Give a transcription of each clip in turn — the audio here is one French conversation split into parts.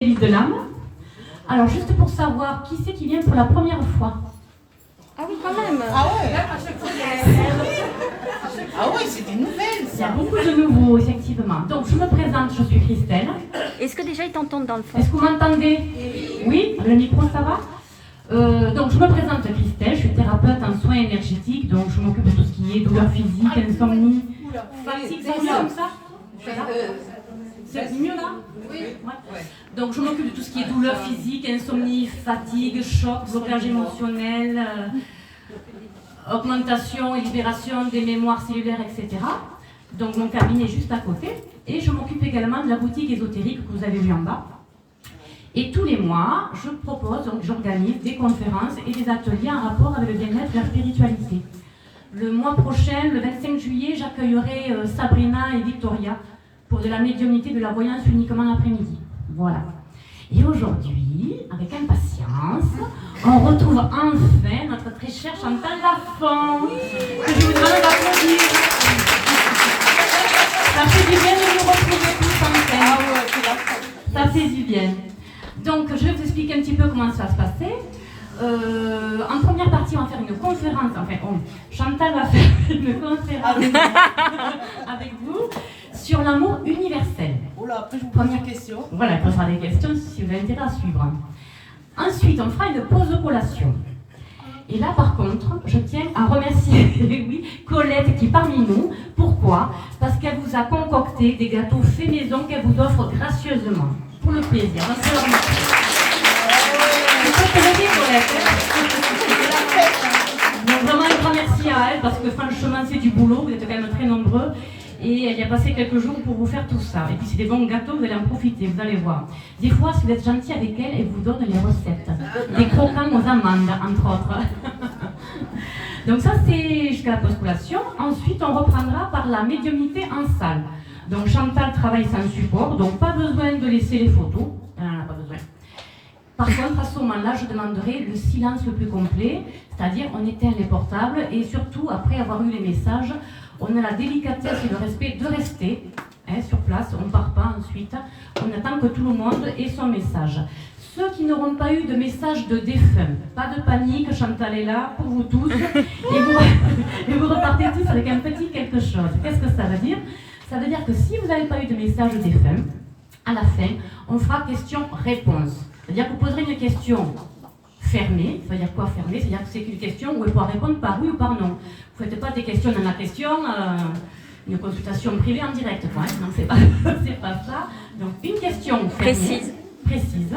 de l'âme. Alors, juste pour savoir, qui c'est qui vient pour la première fois? Ah oui, quand même. Ah ouais. Ah ouais, c'est des nouvelles, Il y a ça. beaucoup de nouveaux, effectivement. Donc, je me présente, je suis Christelle. Est-ce que déjà ils t'entendent dans le fond? Est-ce que vous m'entendez? Oui, le micro, ça va? Donc, je me présente Christelle, je suis thérapeute en soins énergétiques, donc je m'occupe de tout ce qui est douleur physique, insomnie, fatigue, c'est mieux comme ça? C'est mieux là? Oui. Ouais. Donc, je m'occupe de tout ce qui est douleur physique, insomnie, fatigue, choc, blocage émotionnel, augmentation et libération des mémoires cellulaires, etc. Donc, mon cabinet est juste à côté. Et je m'occupe également de la boutique ésotérique que vous avez vue en bas. Et tous les mois, je propose, donc j'organise des conférences et des ateliers en rapport avec le bien-être et la spiritualité. Le mois prochain, le 25 juillet, j'accueillerai Sabrina et Victoria pour de la médiumnité, de la voyance uniquement l'après-midi. Voilà. Et aujourd'hui, avec impatience, on retrouve enfin notre très chère Chantal Lafont, que je vous demande d'applaudir. Ça fait du bien de nous retrouver tous ensemble. Ça fait du bien. Donc, je vais vous expliquer un petit peu comment ça va se passer. En première partie, on va faire une conférence. Enfin, Chantal va faire une conférence avec vous sur l'amour universel. Oula, après je vous pose une question. Voilà, il posera des questions si vous avez intérêt à suivre. Ensuite, on fera une pause de collation. Et là, par contre, je tiens à remercier oui, Colette qui est parmi nous. Pourquoi? Parce qu'elle vous a concocté des gâteaux faits maison qu'elle vous offre gracieusement. Pour le plaisir. Donc, je le remercie. Donc, vraiment un grand merci à elle parce que franchement, c'est du boulot. Vous êtes quand même très nombreux. Et elle y a passé quelques jours pour vous faire tout ça. Et puis c'est des bons gâteaux, vous allez en profiter, vous allez voir. Des fois, si vous êtes gentil avec elle, elle vous donne les recettes. Des croquants aux amandes, entre autres. Donc ça, c'est jusqu'à la post-collation. Ensuite, on reprendra par la médiumnité en salle. Donc Chantal travaille sans support, donc pas besoin de laisser les photos. Elle n'en a pas besoin. Par contre, à ce moment-là, je demanderai le silence le plus complet, c'est-à-dire on éteint les portables et surtout, après avoir eu les messages, on a la délicatesse et le respect de rester sur place, on ne part pas ensuite, on attend que tout le monde ait son message. Ceux qui n'auront pas eu de message de défunt, pas de panique, Chantal est là pour vous tous, et vous repartez tous avec un petit quelque chose. Qu'est-ce que ça veut dire? Ça veut dire que si vous n'avez pas eu de message de défunt, à la fin, on fera question-réponse. C'est-à-dire que vous poserez une question fermée. Ça veut dire quoi fermée? C'est-à-dire que c'est une question où elle pourra répondre par oui ou par non. Vous ne faites pas des questions dans la question, une consultation privée en direct. Quoi, hein. Non, c'est pas ça. Donc une question fermée, précise,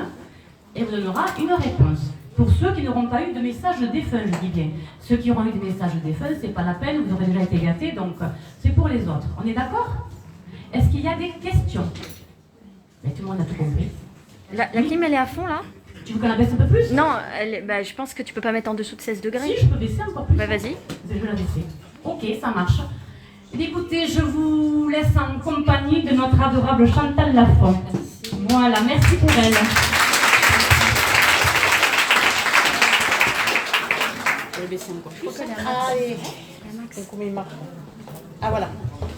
et vous donnera une réponse. Pour ceux qui n'auront pas eu de message de défunt, je dis bien. Ceux qui auront eu des messages de défunt, c'est pas la peine, vous aurez déjà été gâtés, donc c'est pour les autres. On est d'accord? Est-ce qu'il y a des questions? Mais tout le monde a tout compris. La clim, elle est à fond, là? Tu veux qu'on la baisse un peu plus? Non, je pense que tu peux pas mettre en dessous de 16 degrés. Si, je peux baisser encore plus. Bah, vas-y. Je vais la baisser. Ok, ça marche. Écoutez, je vous laisse en compagnie de notre adorable Chantal Lafont. Voilà, merci pour elle. Je vais baisser encore plus. Allez. Ah voilà.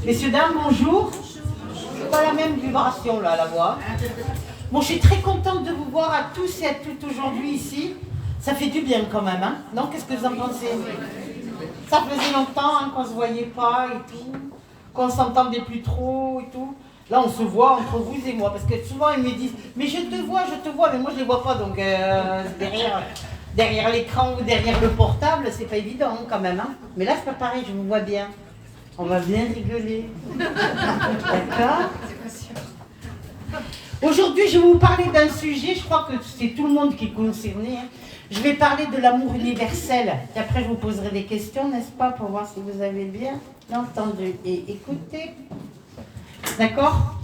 Messieurs, dames, bonjour. C'est pas la même vibration là, à la voix. Bon, je suis très contente de vous voir à tous et à toutes aujourd'hui ici. Ça fait du bien quand même, hein? Non, qu'est-ce que vous en pensez? Ça faisait longtemps hein, qu'on ne se voyait pas et tout, qu'on ne s'entendait plus trop et tout. Là, on se voit entre vous et moi, parce que souvent ils me disent « Mais je te vois, mais moi je ne les vois pas. » Donc derrière l'écran ou derrière le portable, c'est pas évident quand même. Hein? Mais là, c'est pas pareil, je vous vois bien. On va bien rigoler. D'accord? Aujourd'hui, je vais vous parler d'un sujet, je crois que c'est tout le monde qui est concerné. Hein. Je vais parler de l'amour universel. Et après, je vous poserai des questions, n'est-ce pas, pour voir si vous avez bien entendu et écouté. D'accord?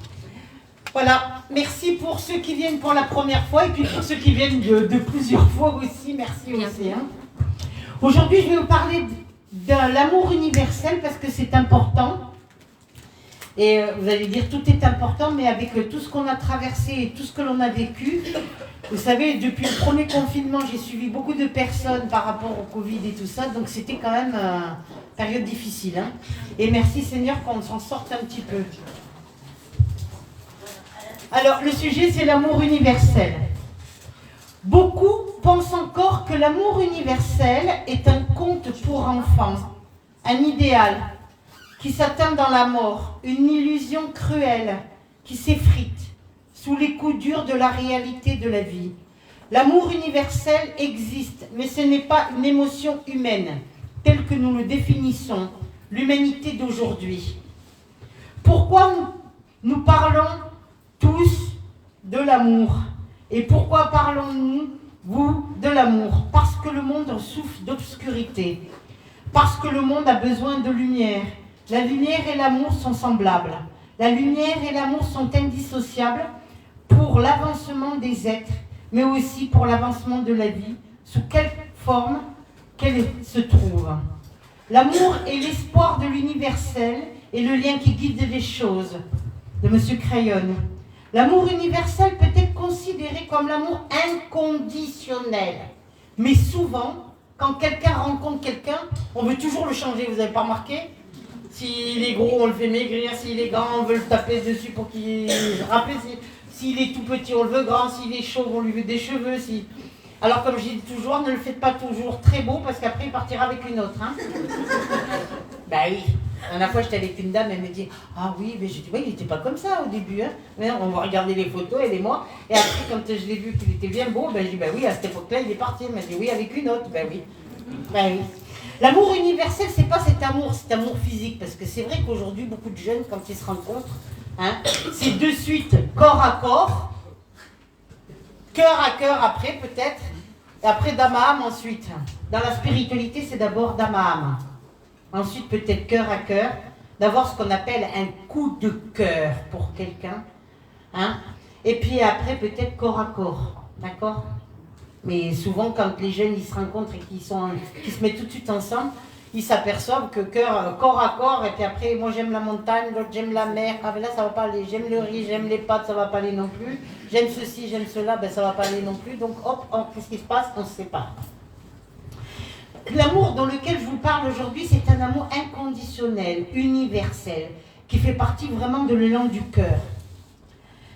Voilà. Merci pour ceux qui viennent pour la première fois et puis pour ceux qui viennent de plusieurs fois aussi. Merci aussi. Hein. Aujourd'hui, je vais vous parler de l'amour universel parce que c'est important. Et vous allez dire tout est important, mais avec tout ce qu'on a traversé et tout ce que l'on a vécu, vous savez, depuis le premier confinement, j'ai suivi beaucoup de personnes par rapport au Covid et tout ça, donc c'était quand même une période difficile. Hein. Et merci Seigneur qu'on s'en sorte un petit peu. Alors, le sujet, c'est l'amour universel. Beaucoup pensent encore que l'amour universel est un conte pour enfants, un idéal qui s'atteint dans la mort, une illusion cruelle qui s'effrite sous les coups durs de la réalité de la vie. L'amour universel existe, mais ce n'est pas une émotion humaine, telle que nous le définissons, l'humanité d'aujourd'hui. Pourquoi nous parlons tous de l'amour? Et pourquoi parlons-nous, vous, de l'amour? Parce que le monde souffre d'obscurité, parce que le monde a besoin de lumière. La lumière et l'amour sont semblables. La lumière et l'amour sont indissociables pour l'avancement des êtres, mais aussi pour l'avancement de la vie, sous quelle forme qu'elle se trouve. L'amour est l'espoir de l'universel et le lien qui guide les choses, de M. Crayon. L'amour universel peut être considéré comme l'amour inconditionnel. Mais souvent, quand quelqu'un rencontre quelqu'un, on veut toujours le changer, vous n'avez pas remarqué? S'il est gros, on le fait maigrir. S'il est grand, on veut le taper dessus pour qu'il rappelle. S'il est tout petit, on le veut grand. S'il est chauve, on lui veut des cheveux. Alors, comme je dis toujours, ne le faites pas toujours très beau parce qu'après, il partira avec une autre. Hein. Ben oui. La dernière fois, j'étais avec une dame, elle me dit « Ah oui, mais j'ai dit, ouais, il n'était pas comme ça au début. Hein. Mais on va regarder les photos, elle et moi. Et après, quand je l'ai vu qu'il était bien beau, ben, je dis ben oui, à cette époque-là, il est parti. Elle m'a dit oui, avec une autre. Ben oui. Ben oui. L'amour universel, c'est pas cet amour physique. Parce que c'est vrai qu'aujourd'hui, beaucoup de jeunes, quand ils se rencontrent, hein, c'est de suite corps à corps, cœur à cœur après, peut-être. Et après, d'âme à âme ensuite. Dans la spiritualité, c'est d'abord d'âme à âme. Ensuite, peut-être cœur à cœur, d'avoir ce qu'on appelle un coup de cœur pour quelqu'un. Hein? Et puis après, peut-être corps à corps. D'accord? Mais souvent, quand les jeunes ils se rencontrent et qu'ils se mettent tout de suite ensemble, ils s'aperçoivent que corps à corps, et puis après, moi j'aime la montagne, l'autre j'aime la mer. Ah ben là, ça va pas aller. J'aime le riz, j'aime les pâtes, ça va pas aller non plus. J'aime ceci, j'aime cela, ben ça va pas aller non plus. Donc hop, qu'est-ce qui se passe? On se sépare. L'amour dont lequel je vous parle aujourd'hui, c'est un amour inconditionnel, universel, qui fait partie vraiment de l'élan du cœur.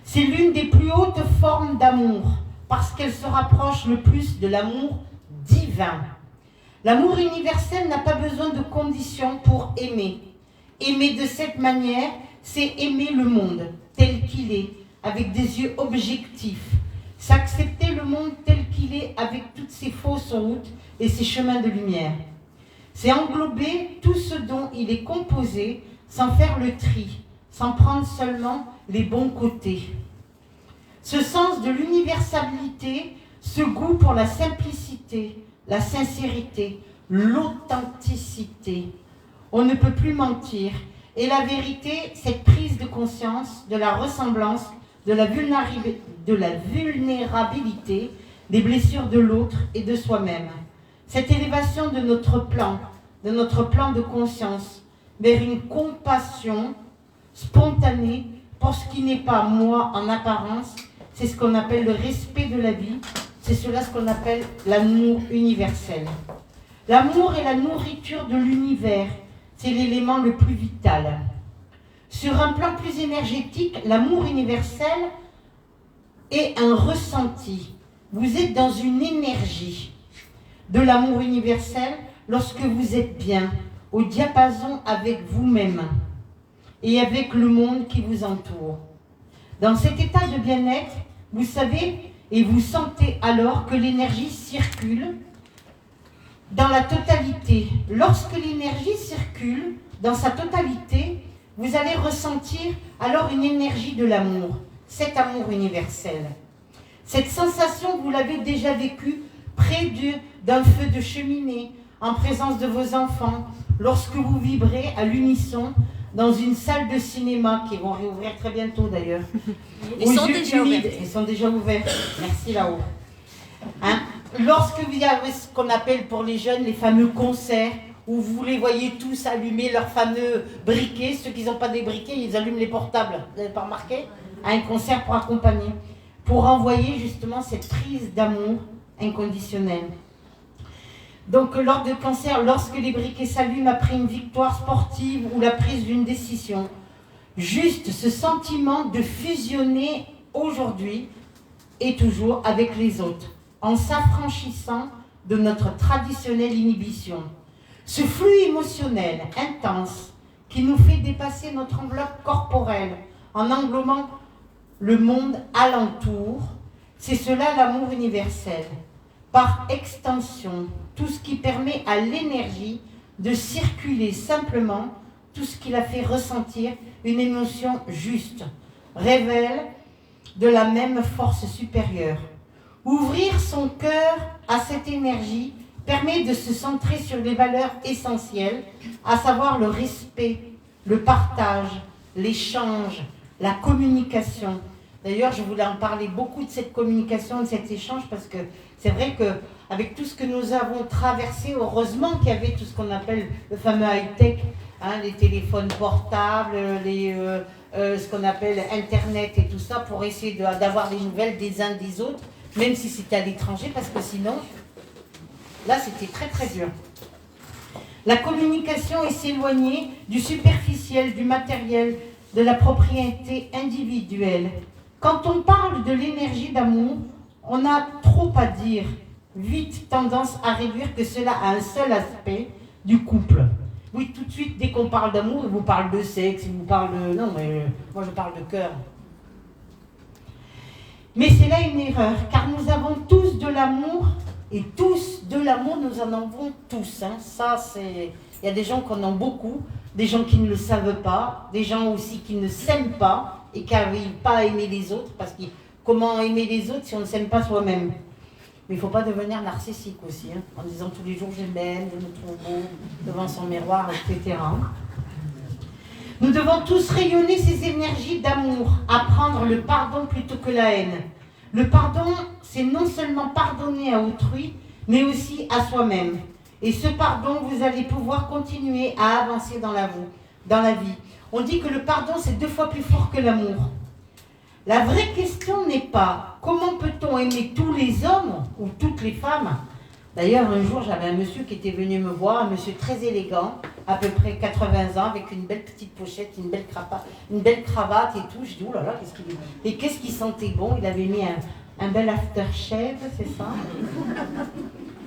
C'est l'une des plus hautes formes d'amour, parce qu'elle se rapproche le plus de l'amour divin. L'amour universel n'a pas besoin de conditions pour aimer. Aimer de cette manière, c'est aimer le monde tel qu'il est, avec des yeux objectifs. C'est accepter le monde tel qu'il est, avec toutes ses fausses routes et ses chemins de lumière. C'est englober tout ce dont il est composé, sans faire le tri, sans prendre seulement les bons côtés. Ce sens de l'universalité, ce goût pour la simplicité, la sincérité, l'authenticité. On ne peut plus mentir. Et la vérité, cette prise de conscience de la ressemblance, de la vulnérabilité, des blessures de l'autre et de soi-même. Cette élévation de notre plan de conscience, vers une compassion spontanée pour ce qui n'est pas moi en apparence, c'est ce qu'on appelle le respect de la vie, c'est cela ce qu'on appelle l'amour universel. L'amour est la nourriture de l'univers, c'est l'élément le plus vital. Sur un plan plus énergétique, l'amour universel est un ressenti. Vous êtes dans une énergie de l'amour universel lorsque vous êtes bien, au diapason avec vous-même et avec le monde qui vous entoure. Dans cet état de bien-être, vous savez et vous sentez alors que l'énergie circule dans la totalité. Lorsque l'énergie circule dans sa totalité, vous allez ressentir alors une énergie de l'amour, cet amour universel. Cette sensation, vous l'avez déjà vécue près d'un feu de cheminée, en présence de vos enfants, lorsque vous vibrez à l'unisson dans une salle de cinéma, qui vont réouvrir très bientôt d'ailleurs. Ils sont déjà ouverts. Ils sont déjà ouverts. Merci là-haut. Hein? Lorsque vous avez ce qu'on appelle pour les jeunes les fameux concerts, où vous les voyez tous allumer leurs fameux briquets, ceux qui n'ont pas des briquets, ils allument les portables. Vous n'avez pas remarqué? À un concert pour accompagner, pour envoyer justement cette prise d'amour inconditionnelle. Donc lors de concert, lorsque les briquets s'allument après une victoire sportive ou la prise d'une décision, juste ce sentiment de fusionner aujourd'hui et toujours avec les autres, en s'affranchissant de notre traditionnelle inhibition. Ce flux émotionnel intense qui nous fait dépasser notre enveloppe corporelle en englobant le monde alentour, c'est cela l'amour universel. Par extension, tout ce qui permet à l'énergie de circuler simplement, tout ce qui la fait ressentir une émotion juste, révèle de la même force supérieure. Ouvrir son cœur à cette énergie permet de se centrer sur les valeurs essentielles, à savoir le respect, le partage, l'échange, la communication. D'ailleurs, je voulais en parler beaucoup de cette communication, de cet échange, parce que c'est vrai qu'avec tout ce que nous avons traversé, heureusement qu'il y avait tout ce qu'on appelle le fameux high-tech, les téléphones portables, ce qu'on appelle Internet et tout ça, pour essayer d'avoir des nouvelles des uns des autres, même si c'était à l'étranger, parce que sinon, là, c'était très très dur. La communication est s'éloigner du superficiel, du matériel, de la propriété individuelle. Quand on parle de l'énergie d'amour, on a trop à dire, vite tendance à réduire que cela a un seul aspect du couple. Oui, tout de suite, dès qu'on parle d'amour, il vous parle de sexe, il vous parle de... Non, mais moi je parle de cœur. Mais c'est là une erreur, car nous avons tous de l'amour, et tous de l'amour, nous en avons tous. Ça, c'est... Il y a des gens qui en ont beaucoup, des gens qui ne le savent pas, des gens aussi qui ne s'aiment pas, et qui n'arrivent pas à aimer les autres, parce que comment aimer les autres si on ne s'aime pas soi-même? Mais il ne faut pas devenir narcissique aussi, en disant tous les jours je m'aime, je me trouve beau, devant son miroir, etc. Nous devons tous rayonner ces énergies d'amour, apprendre le pardon plutôt que la haine. Le pardon, c'est non seulement pardonner à autrui, mais aussi à soi-même. Et ce pardon, vous allez pouvoir continuer à avancer dans la vie. On dit que le pardon, c'est 2 fois plus fort que l'amour. La vraie question n'est pas comment peut-on aimer tous les hommes ou toutes les femmes. D'ailleurs, un jour, j'avais un monsieur qui était venu me voir, un monsieur très élégant, à peu près 80 ans, avec une belle petite pochette, une belle cravate et tout. Je dis, oh là là, qu'est-ce qu'il est... Et qu'est-ce qu'il sentait bon? Il avait mis un bel aftershave, c'est ça.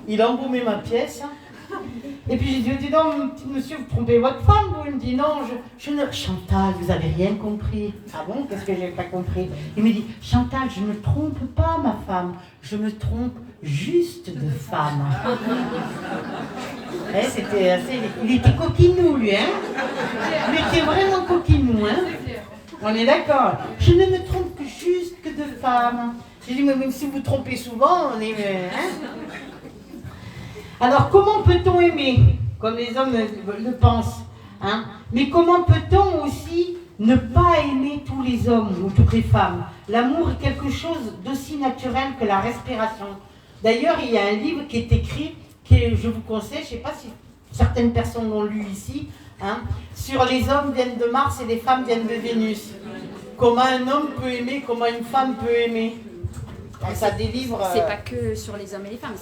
Il a embaumé ma pièce. Et puis j'ai dit, dis donc, monsieur, vous trompez votre femme, vous? Il me dit, non, je ne... Chantal, vous avez rien compris. Ah bon, qu'est-ce que j'ai pas compris? Il me dit, Chantal, je ne trompe pas ma femme, je me trompe juste de femme. C'était assez... Il était coquinou, lui, hein? Il était vraiment coquinou, hein? On est d'accord. Je ne me trompe que juste que de femme. J'ai dit, mais même si vous trompez souvent, on est... Hein? Alors, comment peut-on aimer, comme les hommes le pensent, mais comment peut-on aussi ne pas aimer tous les hommes ou toutes les femmes? L'amour est quelque chose d'aussi naturel que la respiration. D'ailleurs, il y a un livre qui est écrit, que je vous conseille, je ne sais pas si certaines personnes l'ont lu ici, sur les hommes viennent de Mars et les femmes viennent de Vénus. Comment un homme peut aimer, comment une femme peut aimer. Ça délivre. C'est pas que sur les hommes et les femmes,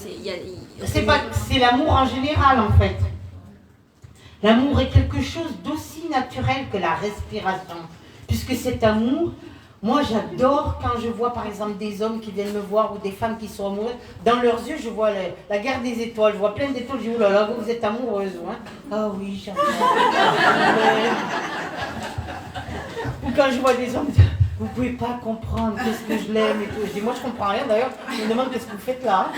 c'est l'amour en général en fait. L'amour est quelque chose d'aussi naturel que la respiration. Puisque cet amour, moi j'adore quand je vois par exemple des hommes qui viennent me voir ou des femmes qui sont amoureuses. Dans leurs yeux, je vois la guerre des étoiles, je vois plein d'étoiles, je dis oh là là, vous êtes amoureuse. Ah oui, j'adore. Ou quand je vois des hommes. Vous ne pouvez pas comprendre qu'est-ce que je l'aime et tout. Je dis, moi je comprends rien d'ailleurs, je me demande qu'est-ce que vous faites là.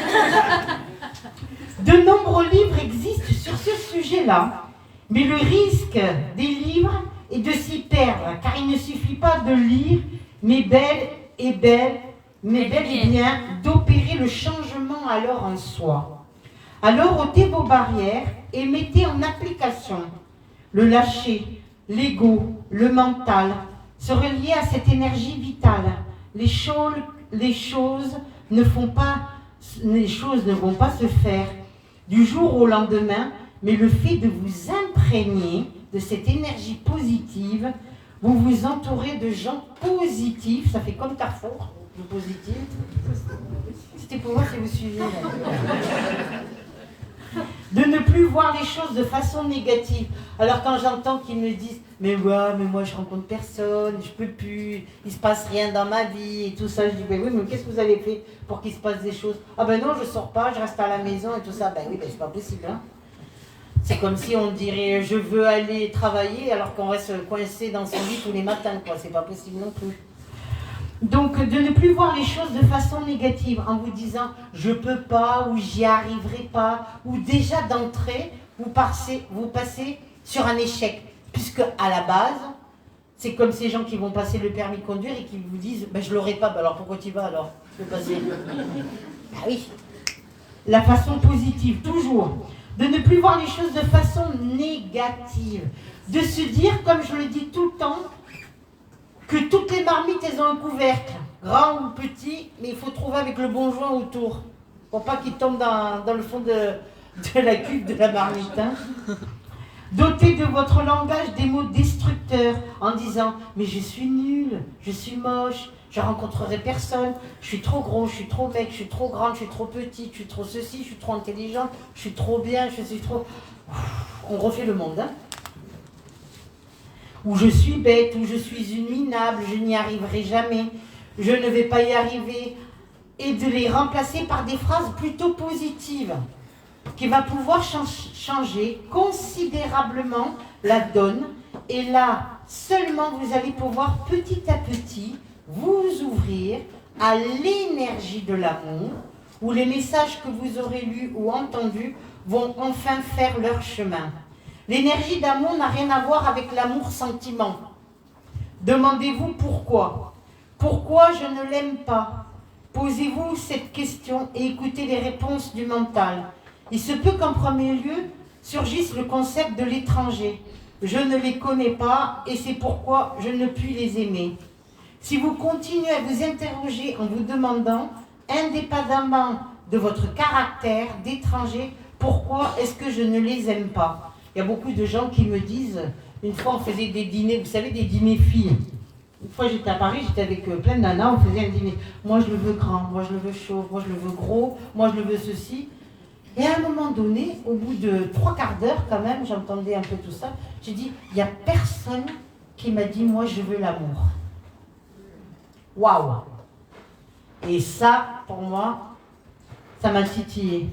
De nombreux livres existent sur ce sujet-là, mais le risque des livres est de s'y perdre, car il ne suffit pas de lire, mais bel et bien d'opérer le changement alors en soi. Alors ôtez vos barrières et mettez en application le lâcher, l'ego, le mental, se relier à cette énergie vitale. Les choses ne vont pas se faire du jour au lendemain, mais le fait de vous imprégner de cette énergie positive, vous vous entourez de gens positifs, ça fait comme Carrefour, le positif. C'était pour moi si vous suivez. De ne plus voir les choses de façon négative. Alors quand j'entends qu'ils me disent mais ouais, mais moi je rencontre personne, je peux plus, il se passe rien dans ma vie et tout ça. Je dis, ben oui, mais qu'est-ce que vous avez fait pour qu'il se passe des choses? Ah ben non, je sors pas, je reste à la maison et tout ça. Ben oui, ben c'est pas possible, hein. C'est comme si on dirait, je veux aller travailler alors qu'on reste coincé dans son lit tous les matins, quoi. C'est pas possible non plus. Donc, de ne plus voir les choses de façon négative, en vous disant, je peux pas, ou j'y arriverai pas, ou déjà d'entrée, vous passez sur un échec. Puisque, à la base, c'est comme ces gens qui vont passer le permis de conduire et qui vous disent, ben, je l'aurai pas, ben, alors pourquoi tu y vas alors? Je vais passer. Ah oui. La façon positive, toujours. De ne plus voir les choses de façon négative. De se dire, comme je le dis tout le temps, que toutes les marmites, elles ont un couvercle, grand ou petit, mais il faut trouver avec le bon joint autour, pour pas qu'il tombe dans le fond de la cuve de la marmite. Hein. Dotez de votre langage des mots destructeurs, en disant « mais je suis nulle, je suis moche, je rencontrerai personne, je suis trop gros, je suis trop mec, je suis trop grande, je suis trop petite, je suis trop ceci, je suis trop intelligente, je suis trop bien, je suis trop... » On refait le monde, hein. Ou je suis bête, ou je suis une minable, je n'y arriverai jamais, je ne vais pas y arriver, et de les remplacer par des phrases plutôt positives, qui va pouvoir changer considérablement la donne, et là, seulement vous allez pouvoir petit à petit vous ouvrir à l'énergie de l'amour, où les messages que vous aurez lus ou entendus vont enfin faire leur chemin. L'énergie d'amour n'a rien à voir avec l'amour-sentiment. Demandez-vous pourquoi. Pourquoi je ne l'aime pas? Posez-vous cette question et écoutez les réponses du mental. Il se peut qu'en premier lieu surgisse le concept de l'étranger. Je ne les connais pas et c'est pourquoi je ne puis les aimer. Si vous continuez à vous interroger en vous demandant, indépendamment de votre caractère d'étranger, pourquoi est-ce que je ne les aime pas? Il y a beaucoup de gens qui me disent, une fois on faisait des dîners, vous savez, des dîners filles. Une fois j'étais à Paris, j'étais avec plein de nanas, on faisait un dîner. Moi je le veux grand, moi je le veux chauve, moi je le veux gros, moi je le veux ceci. Et à un moment donné, au bout de 3/4 d'heure quand même, j'entendais un peu tout ça, j'ai dit, il n'y a personne qui m'a dit, moi je veux l'amour. Waouh! Et ça, pour moi, ça m'a titillé.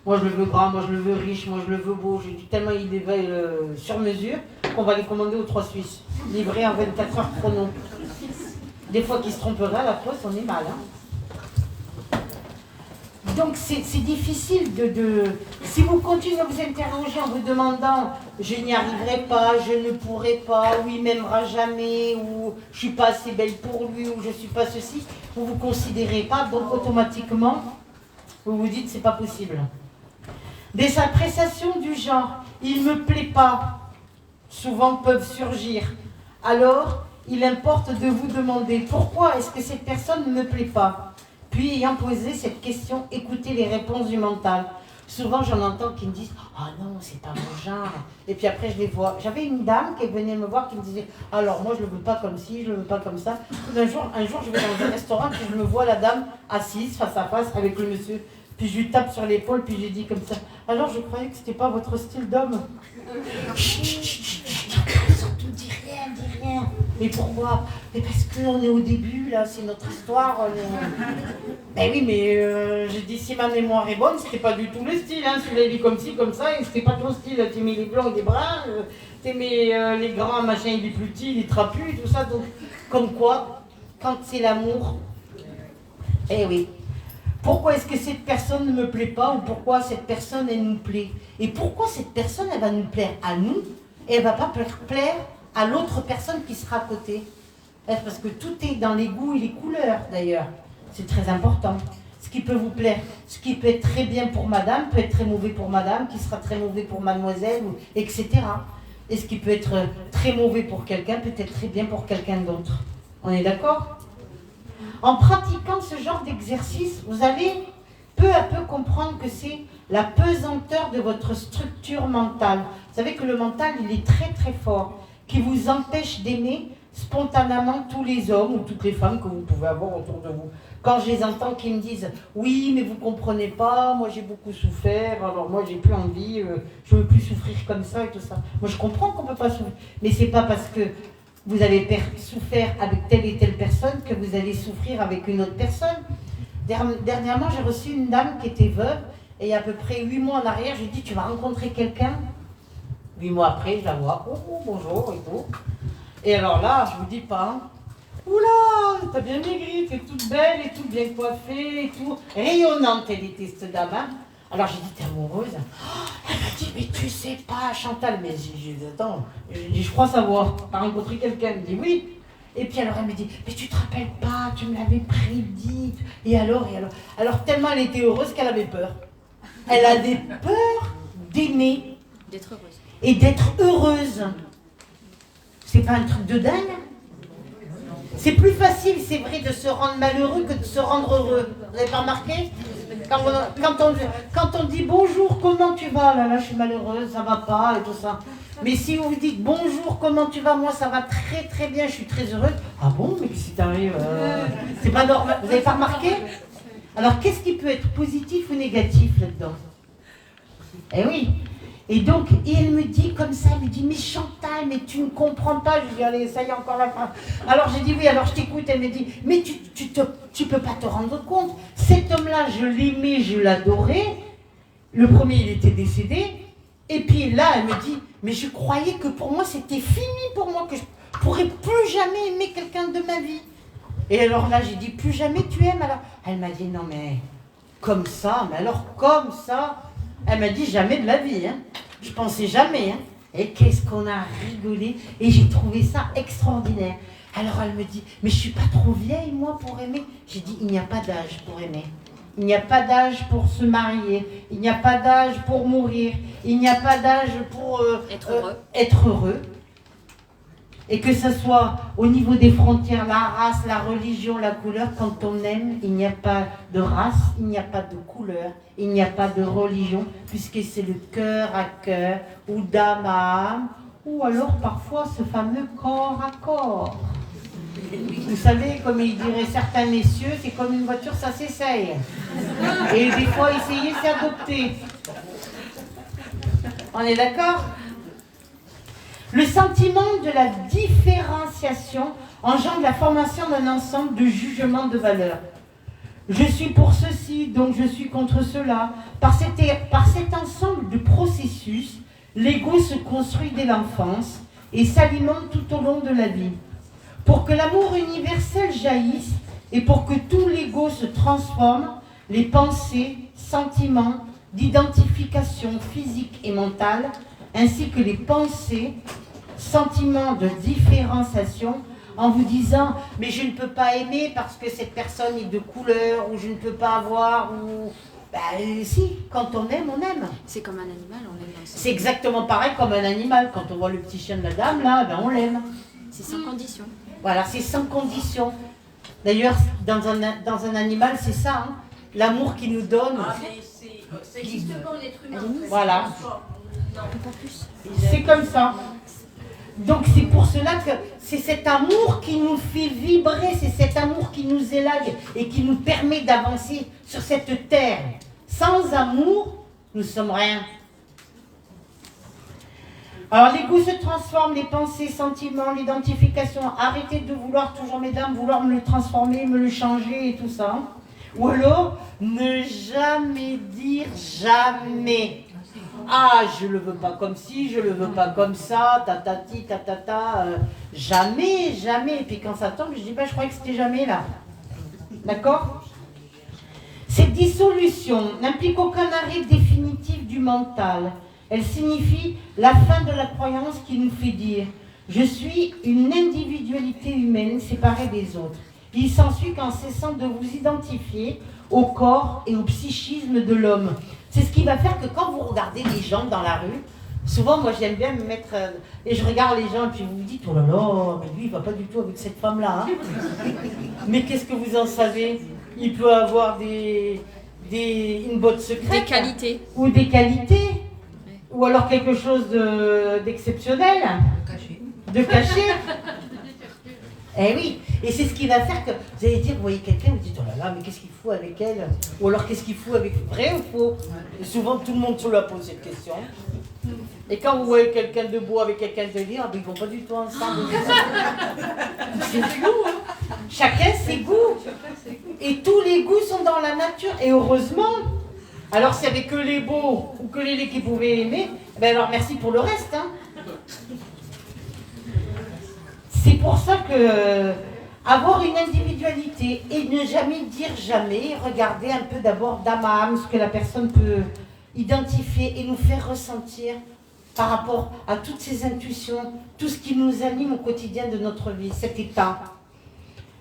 Moi je le veux grand, moi je le veux riche, moi je le veux beau. J'ai dit tellement il est sur mesure qu'on va les commander aux 3 Suisses. Livrés en 24 heures chrono. Des fois qu'ils se tromperaient à la poste, on est mal. Hein. Donc c'est difficile de... Si vous continuez à vous interroger en vous demandant « je n'y arriverai pas, je ne pourrai pas, ou il m'aimera jamais, ou je ne suis pas assez belle pour lui, ou je ne suis pas ceci », vous ne vous considérez pas, donc automatiquement, vous vous dites « c'est pas possible ». Des appréciations du genre « il ne me plaît pas » souvent peuvent surgir. Alors, il importe de vous demander « pourquoi est-ce que cette personne ne me plaît pas ?» Puis, ayant posé cette question, écoutez les réponses du mental. Souvent, j'en entends qui me disent « ah non, c'est pas mon genre ». Et puis après, je les vois. J'avais une dame qui venait me voir qui me disait « alors moi, je le veux pas comme ci, je le veux pas comme ça ». Un jour, je vais dans un restaurant et je me vois la dame assise face à face avec le monsieur. Puis je lui tape sur l'épaule, puis j'ai dit comme ça « alors, je croyais que c'était pas votre style d'homme ». Surtout, dis rien. Mais pourquoi? Mais parce qu'on est au début, là, c'est notre histoire. Ben oui, mais j'ai dit, si ma mémoire est bonne, c'était pas du tout le style. Hein. Tu l'as dit comme ci, comme ça, et c'était pas ton style. T'aimais les blancs et les bruns, t'aimais les grands, machin, il est plus petit, il est trapu, tout ça. Donc, comme quoi, quand c'est l'amour, eh oui. Pourquoi est-ce que cette personne ne me plaît pas ou pourquoi cette personne, elle nous plaît? Et pourquoi cette personne, elle va nous plaire à nous et elle ne va pas plaire à l'autre personne qui sera à côté? Parce que tout est dans les goûts et les couleurs, d'ailleurs. C'est très important. Ce qui peut vous plaire, ce qui peut être très bien pour madame, peut être très mauvais pour madame, qui sera très mauvais pour mademoiselle, etc. Et ce qui peut être très mauvais pour quelqu'un, peut être très bien pour quelqu'un d'autre. On est d'accord ? En pratiquant ce genre d'exercice, vous allez peu à peu comprendre que c'est la pesanteur de votre structure mentale. Vous savez que le mental, il est très très fort, qui vous empêche d'aimer spontanément tous les hommes ou toutes les femmes que vous pouvez avoir autour de vous. Quand je les entends qui me disent « Oui, mais vous comprenez pas, moi j'ai beaucoup souffert, alors moi j'ai plus envie, je veux plus souffrir comme ça et tout ça. » Moi je comprends qu'on peut pas souffrir, mais c'est pas parce que vous avez souffert avec telle et telle personne que vous allez souffrir avec une autre personne. Dernièrement, j'ai reçu une dame qui était veuve, et il y a à peu près 8 mois en arrière, j'ai dit « Tu vas rencontrer quelqu'un ?» 8 mois après, je la vois, « Oh, bonjour » et tout. Et alors là, je vous dis pas, hein, oula, t'as bien maigri, t'es toute belle et tout, bien coiffée et tout. Rayonnante, elle était cette dame. Hein. Alors j'ai dit, t'es amoureuse? Elle m'a dit, mais tu sais pas, Chantal. Mais j'ai dit, attends, je crois savoir. T'as rencontré quelqu'un? Elle me dit, oui. Et puis alors elle me dit, mais tu te rappelles pas, tu me l'avais prédit. Et alors? Alors tellement elle était heureuse qu'elle avait peur. Elle avait peur d'aimer. D'être heureuse. Et d'être heureuse. C'est pas un truc de dingue? C'est plus facile, c'est vrai, de se rendre malheureux que de se rendre heureux. Vous n'avez pas remarqué? Quand on dit bonjour, comment tu vas? Là, je suis malheureuse, ça va pas et tout ça. Mais si vous dites bonjour, comment tu vas? Moi, ça va très très bien, je suis très heureuse. Ah bon, mais qu'est-ce qui t'arrive? C'est pas normal. Vous n'avez pas remarqué? Alors, qu'est-ce qui peut être positif ou négatif là-dedans? Eh oui. Et donc, elle me dit comme ça, elle me dit, mais Chantal, mais tu ne comprends pas. Je lui dis, allez, ça y est, encore la phrase. Alors j'ai dit, oui, alors je t'écoute. Elle me dit, mais tu peux pas te rendre compte. Cet homme-là, je l'aimais, je l'adorais. Le premier, il était décédé. Et puis là, elle me dit, mais je croyais que pour moi, c'était fini pour moi, que je pourrais plus jamais aimer quelqu'un de ma vie. Et alors là, j'ai dit, plus jamais tu aimes alors? Elle m'a dit, non mais, comme ça, mais alors comme ça? Elle m'a dit, jamais de la vie, hein. Je pensais jamais, hein. Et qu'est-ce qu'on a rigolé. Et j'ai trouvé ça extraordinaire. Alors elle me dit, mais je suis pas trop vieille, moi, pour aimer. J'ai dit, il n'y a pas d'âge pour aimer. Il n'y a pas d'âge pour se marier. Il n'y a pas d'âge pour mourir. Il n'y a pas d'âge pour être heureux. Et que ce soit au niveau des frontières, la race, la religion, la couleur, quand on aime, il n'y a pas de race, il n'y a pas de couleur, il n'y a pas de religion, puisque c'est le cœur à cœur, ou d'âme à âme, ou alors parfois ce fameux corps à corps. Vous savez, comme il dirait certains messieurs, c'est comme une voiture, ça s'essaye. Et des fois, essayer, c'est adopter. On est d'accord ? Le sentiment de la différenciation engendre la formation d'un ensemble de jugements de valeurs. Je suis pour ceci, donc je suis contre cela. Par cet ensemble de processus, l'ego se construit dès l'enfance et s'alimente tout au long de la vie. Pour que l'amour universel jaillisse et pour que tout l'ego se transforme, les pensées, sentiments d'identification physique et mentale, ainsi que les pensées, sentiments de différenciation, en vous disant « mais je ne peux pas aimer parce que cette personne est de couleur » ou « je ne peux pas avoir » ou... Ben si, quand on aime, on aime. C'est comme un animal, on l'aime. C'est exactement pareil comme un animal. Quand on voit le petit chien de la dame, là, ben on l'aime. C'est sans condition. Voilà, c'est sans condition. D'ailleurs, dans un animal, c'est ça, hein, l'amour qu'il nous donne. Ah, mais ça existe pas en être humain. Voilà. Non, pas plus. C'est comme ça. Donc c'est pour cela que c'est cet amour qui nous fait vibrer, c'est cet amour qui nous élague et qui nous permet d'avancer sur cette terre. Sans amour, nous sommes rien. Alors les goûts se transforment, les pensées, sentiments, l'identification. Arrêtez de vouloir toujours, mesdames, vouloir me le transformer, me le changer et tout ça. Ou alors, ne jamais dire jamais. Ah, je le veux pas comme ci, je le veux pas comme ça, tatati, tatata, jamais, jamais. Et puis quand ça tombe, je dis, je croyais que c'était jamais là. D'accord ? Cette dissolution n'implique aucun arrêt définitif du mental. Elle signifie la fin de la croyance qui nous fait dire « Je suis une individualité humaine séparée des autres ». Il s'ensuit qu'en cessant de vous identifier au corps et au psychisme de l'homme. C'est ce qui va faire que quand vous regardez les gens dans la rue, souvent moi j'aime bien me mettre, et je regarde les gens et puis vous vous dites « Oh là là, mais lui il va pas du tout avec cette femme-là. Hein. » Mais qu'est-ce que vous en savez? Il peut avoir une botte secrète. Des qualités. Ou des qualités. Ou alors quelque chose d'exceptionnel. Caché. De caché. Eh oui, et c'est ce qui va faire que vous allez dire, vous voyez quelqu'un, vous dites, oh là là, mais qu'est-ce qu'il fout avec elle? Ou alors qu'est-ce qu'il fout avec... Vrai ou faux? Et souvent, tout le monde se la pose cette question. Et quand vous voyez quelqu'un de beau avec quelqu'un de lire, ils ne vont pas du tout ensemble. C'est flou, hein. Chacun ses goûts. Et tous les goûts sont dans la nature. Et heureusement. Alors s'il n'y avait que les beaux ou que les laits qui pouvaient aimer, ben alors merci pour le reste. Hein. C'est pour ça que avoir une individualité et ne jamais dire jamais, regarder un peu d'abord d'âme à âme ce que la personne peut identifier et nous faire ressentir par rapport à toutes ces intuitions, tout ce qui nous anime au quotidien de notre vie, cet état,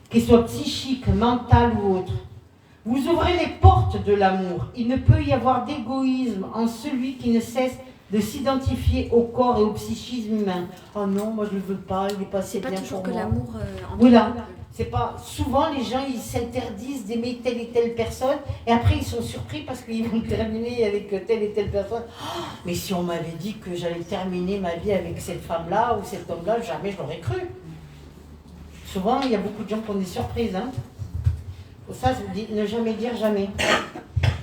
qu'il soit psychique, mental ou autre. Vous ouvrez les portes de l'amour. Il ne peut y avoir d'égoïsme en celui qui ne cesse de s'identifier au corps et au psychisme humain. Oh non, moi je ne le veux pas, il n'est pas assez bien pour moi. C'est pas toujours que l'amour... Voilà. C'est pas... Souvent, les gens, ils s'interdisent d'aimer telle et telle personne, et après, ils sont surpris parce qu'ils vont terminer avec telle et telle personne. Oh, mais si on m'avait dit que j'allais terminer ma vie avec cette femme-là ou cet homme-là, jamais je l'aurais cru. Souvent, il y a beaucoup de gens qui ont des surprises. Hein. Pour ça, je vous dis, ne jamais dire jamais.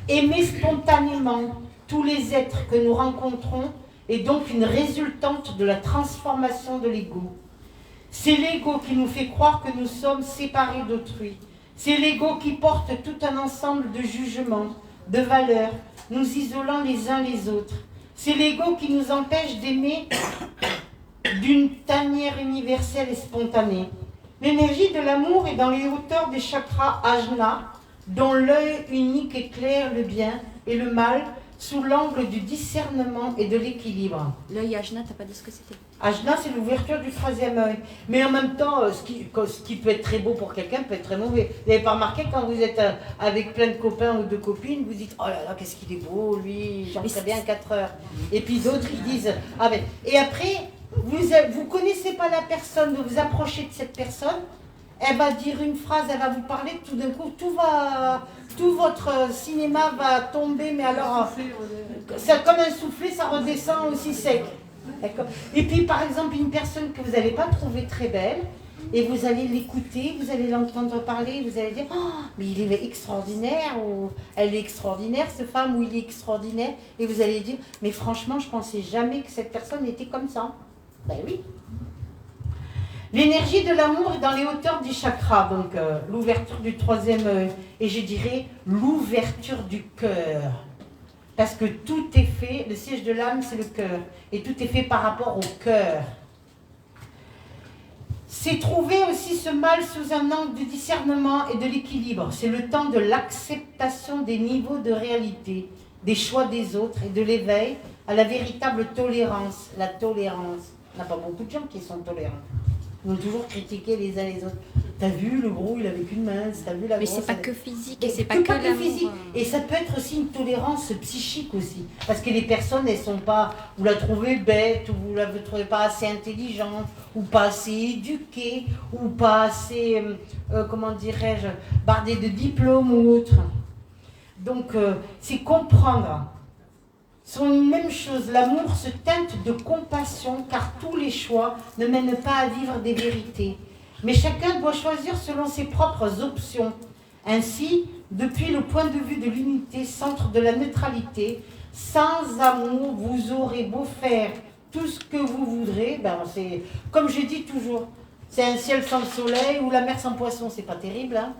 Aimer spontanément tous les êtres que nous rencontrons est donc une résultante de la transformation de l'ego. C'est l'ego qui nous fait croire que nous sommes séparés d'autrui. C'est l'ego qui porte tout un ensemble de jugements, de valeurs, nous isolant les uns les autres. C'est l'ego qui nous empêche d'aimer d'une tanière universelle et spontanée. L'énergie de l'amour est dans les hauteurs des chakras ajna, dont l'œil unique éclaire le bien et le mal sous l'angle du discernement et de l'équilibre. L'œil ajna, t'as pas dit ce que c'était? Ajna, c'est l'ouverture du troisième œil. Mais en même temps, ce qui peut être très beau pour quelqu'un peut être très mauvais. Vous n'avez pas remarqué quand vous êtes avec plein de copains ou de copines, vous dites « Oh là là, qu'est-ce qu'il est beau, lui, j'en ferais bien 4 heures. » Et puis d'autres, ils disent « Ah ben... » Et après, vous ne connaissez pas la personne, vous vous approchez de cette personne, elle va dire une phrase, elle va vous parler, tout d'un coup, tout votre cinéma va tomber, mais alors, c'est comme un soufflet, ça redescend aussi sec. Et puis, par exemple, une personne que vous n'allez pas trouver très belle, et vous allez l'écouter, vous allez l'entendre parler, vous allez dire « Oh, mais il est extraordinaire » ou « Elle est extraordinaire, cette femme » ou « Il est extraordinaire » et vous allez dire « Mais franchement, je ne pensais jamais que cette personne était comme ça. » Ben oui. L'énergie de l'amour est dans les hauteurs du chakra, donc l'ouverture du troisième œil, et je dirais l'ouverture du cœur. Parce que tout est fait, le siège de l'âme c'est le cœur, et tout est fait par rapport au cœur. C'est trouver aussi ce mal sous un angle de discernement et de l'équilibre. C'est le temps de l'acceptation des niveaux de réalité, des choix des autres et de l'éveil à la véritable tolérance. La tolérance. On n'a pas beaucoup de gens qui sont tolérants. Ils vont toujours critiquer les uns les autres. T'as vu le gros, il avait qu'une main, t'as vu la grosse. Mais c'est pas que physique, et c'est pas que physique. Et ça peut être aussi une tolérance psychique aussi. Parce que les personnes, elles sont pas, vous la trouvez bête, ou vous la trouvez pas assez intelligente, ou pas assez éduquée, ou pas assez, comment dirais-je, bardée de diplômes ou autre. Donc, c'est comprendre. Sont une même chose, l'amour se teinte de compassion car tous les choix ne mènent pas à vivre des vérités. Mais chacun doit choisir selon ses propres options. Ainsi, depuis le point de vue de l'unité, centre de la neutralité, sans amour, vous aurez beau faire tout ce que vous voudrez, ben c'est comme je dis toujours, c'est un ciel sans soleil ou la mer sans poisson, c'est pas terrible, hein?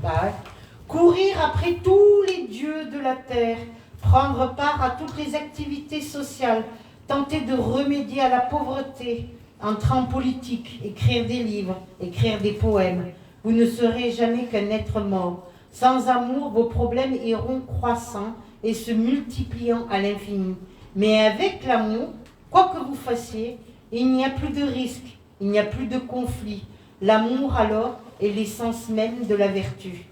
Ben ouais. Courir après tous les dieux de la terre, prendre part à toutes les activités sociales, tenter de remédier à la pauvreté, entrer en politique, écrire des livres, écrire des poèmes. Vous ne serez jamais qu'un être mort. Sans amour, vos problèmes iront croissant et se multipliant à l'infini. Mais avec l'amour, quoi que vous fassiez, il n'y a plus de risque, il n'y a plus de conflit. L'amour, alors, est l'essence même de la vertu.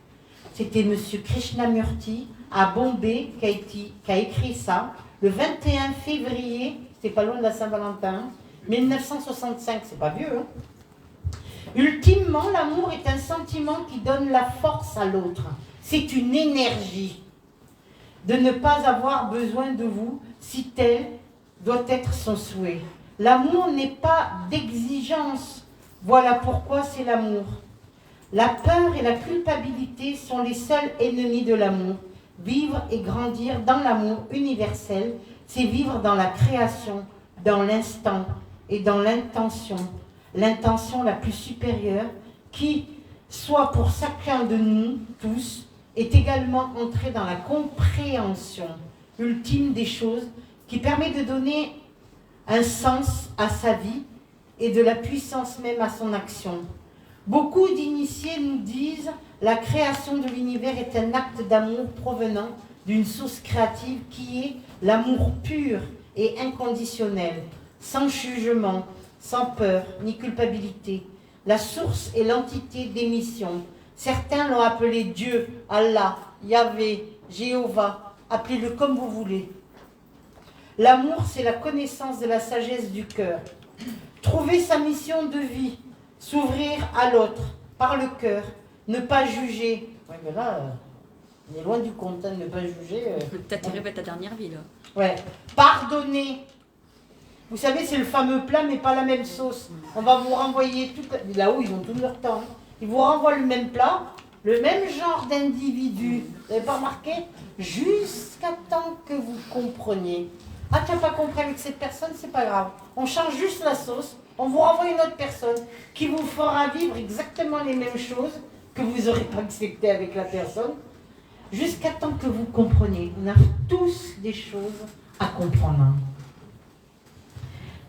C'était M. Krishnamurti, à Bombay, qui a écrit ça, le 21 février, c'était pas loin de la Saint-Valentin, 1965, c'est pas vieux, hein. Ultimement, l'amour est un sentiment qui donne la force à l'autre. C'est une énergie de ne pas avoir besoin de vous si tel doit être son souhait. L'amour n'est pas d'exigence Voilà pourquoi c'est l'amour. La peur et la culpabilité sont les seuls ennemis de l'amour. Vivre et grandir dans l'amour universel, c'est vivre dans la création, dans l'instant et dans l'intention la plus supérieure qui, soit pour chacun de nous tous, est également entrée dans la compréhension ultime des choses qui permet de donner un sens à sa vie et de la puissance même à son action. Beaucoup d'initiés nous disent la création de l'univers est un acte d'amour provenant d'une source créative qui est l'amour pur et inconditionnel, sans jugement, sans peur ni culpabilité. La source est l'entité d'émission. Certains l'ont appelé Dieu, Allah, Yahvé, Jéhovah, appelez-le comme vous voulez. L'amour, c'est la connaissance de la sagesse du cœur. Trouver sa mission de vie, s'ouvrir à l'autre par le cœur, ne pas juger. Oui, mais là, on est loin du compte, hein, ne pas juger. Peut-être tu répètes ta dernière vie, là. Ouais. Pardonner. Vous savez, c'est le fameux plat, mais pas la même sauce. On va vous renvoyer tout. Là-haut, ils ont tout leur temps. Ils vous renvoient le même plat, le même genre d'individu. Vous n'avez pas remarqué? Jusqu'à temps que vous compreniez. Ah, tu n'as pas compris avec cette personne, c'est pas grave. On change juste la sauce. On vous renvoie une autre personne qui vous fera vivre exactement les mêmes choses que vous n'aurez pas accepté avec la personne. Jusqu'à temps que vous compreniez. On a tous des choses à comprendre.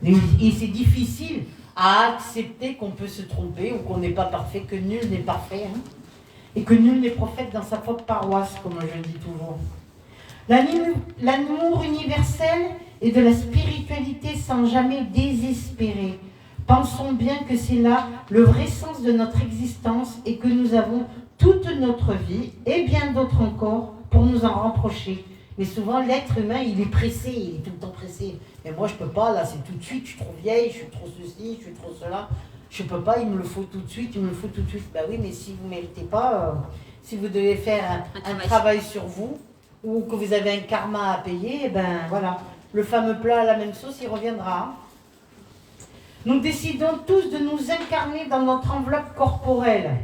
Et c'est difficile à accepter qu'on peut se tromper ou qu'on n'est pas parfait, que nul n'est parfait. Hein, et que nul n'est prophète dans sa propre paroisse, comme je dis toujours. L'amour universel et de la spiritualité sans jamais désespérer. Pensons bien que c'est là le vrai sens de notre existence et que nous avons toute notre vie et bien d'autres encore pour nous en rapprocher. Mais souvent, l'être humain, il est pressé, il est tout le temps pressé. Mais moi, je peux pas, là, c'est tout de suite, je suis trop vieille, je suis trop ceci, je suis trop cela. Je peux pas, il me le faut tout de suite, il me le faut tout de suite. Ben oui, mais si vous ne méritez pas, si vous devez faire un travail sur vous, ou que vous avez un karma à payer, ben voilà, le fameux plat à la même sauce, il reviendra. Nous décidons tous de nous incarner dans notre enveloppe corporelle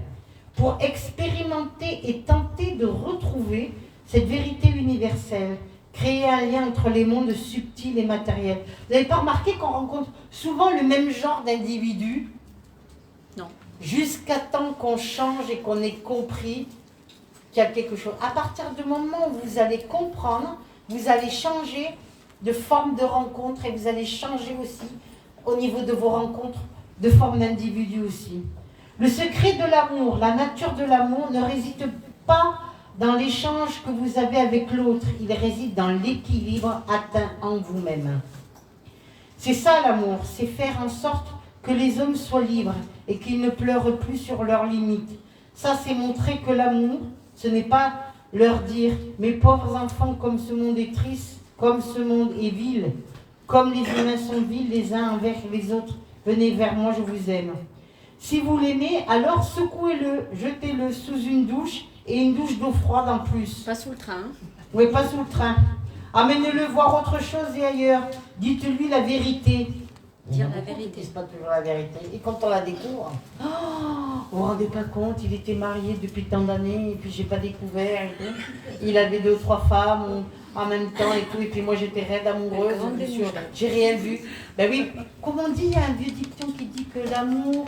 pour expérimenter et tenter de retrouver cette vérité universelle, créer un lien entre les mondes subtils et matériels. Vous n'avez pas remarqué qu'on rencontre souvent le même genre d'individus? Non. Jusqu'à temps qu'on change et qu'on ait compris qu'il y a quelque chose. À partir du moment où vous allez comprendre, vous allez changer de forme de rencontre et vous allez changer aussi au niveau de vos rencontres de forme d'individu aussi. Le secret de l'amour, la nature de l'amour ne réside pas dans l'échange que vous avez avec l'autre, il réside dans l'équilibre atteint en vous-même. C'est ça l'amour, c'est faire en sorte que les hommes soient libres et qu'ils ne pleurent plus sur leurs limites. Ça, c'est montrer que l'amour, ce n'est pas leur dire « mes pauvres enfants, comme ce monde est triste, comme ce monde est vil, comme les humains sont vils les uns envers les autres, venez vers moi, je vous aime. » Si vous l'aimez, alors secouez-le, jetez-le sous une douche et une douche d'eau froide en plus. Pas sous le train. Oui, pas sous le train. Amenez-le voir autre chose et ailleurs. Dites-lui la vérité. Dire la vérité. Ils disent pas toujours la vérité. Et quand on la découvre, oh, vous vous rendez pas compte, il était marié depuis tant d'années et puis j'ai pas découvert. Et tout. Il avait 2 ou 3 femmes en même temps et tout. Et puis moi j'étais raide amoureuse. J'ai rien vu. Ben oui, comme on dit, il y a un vieux dicton qui dit que l'amour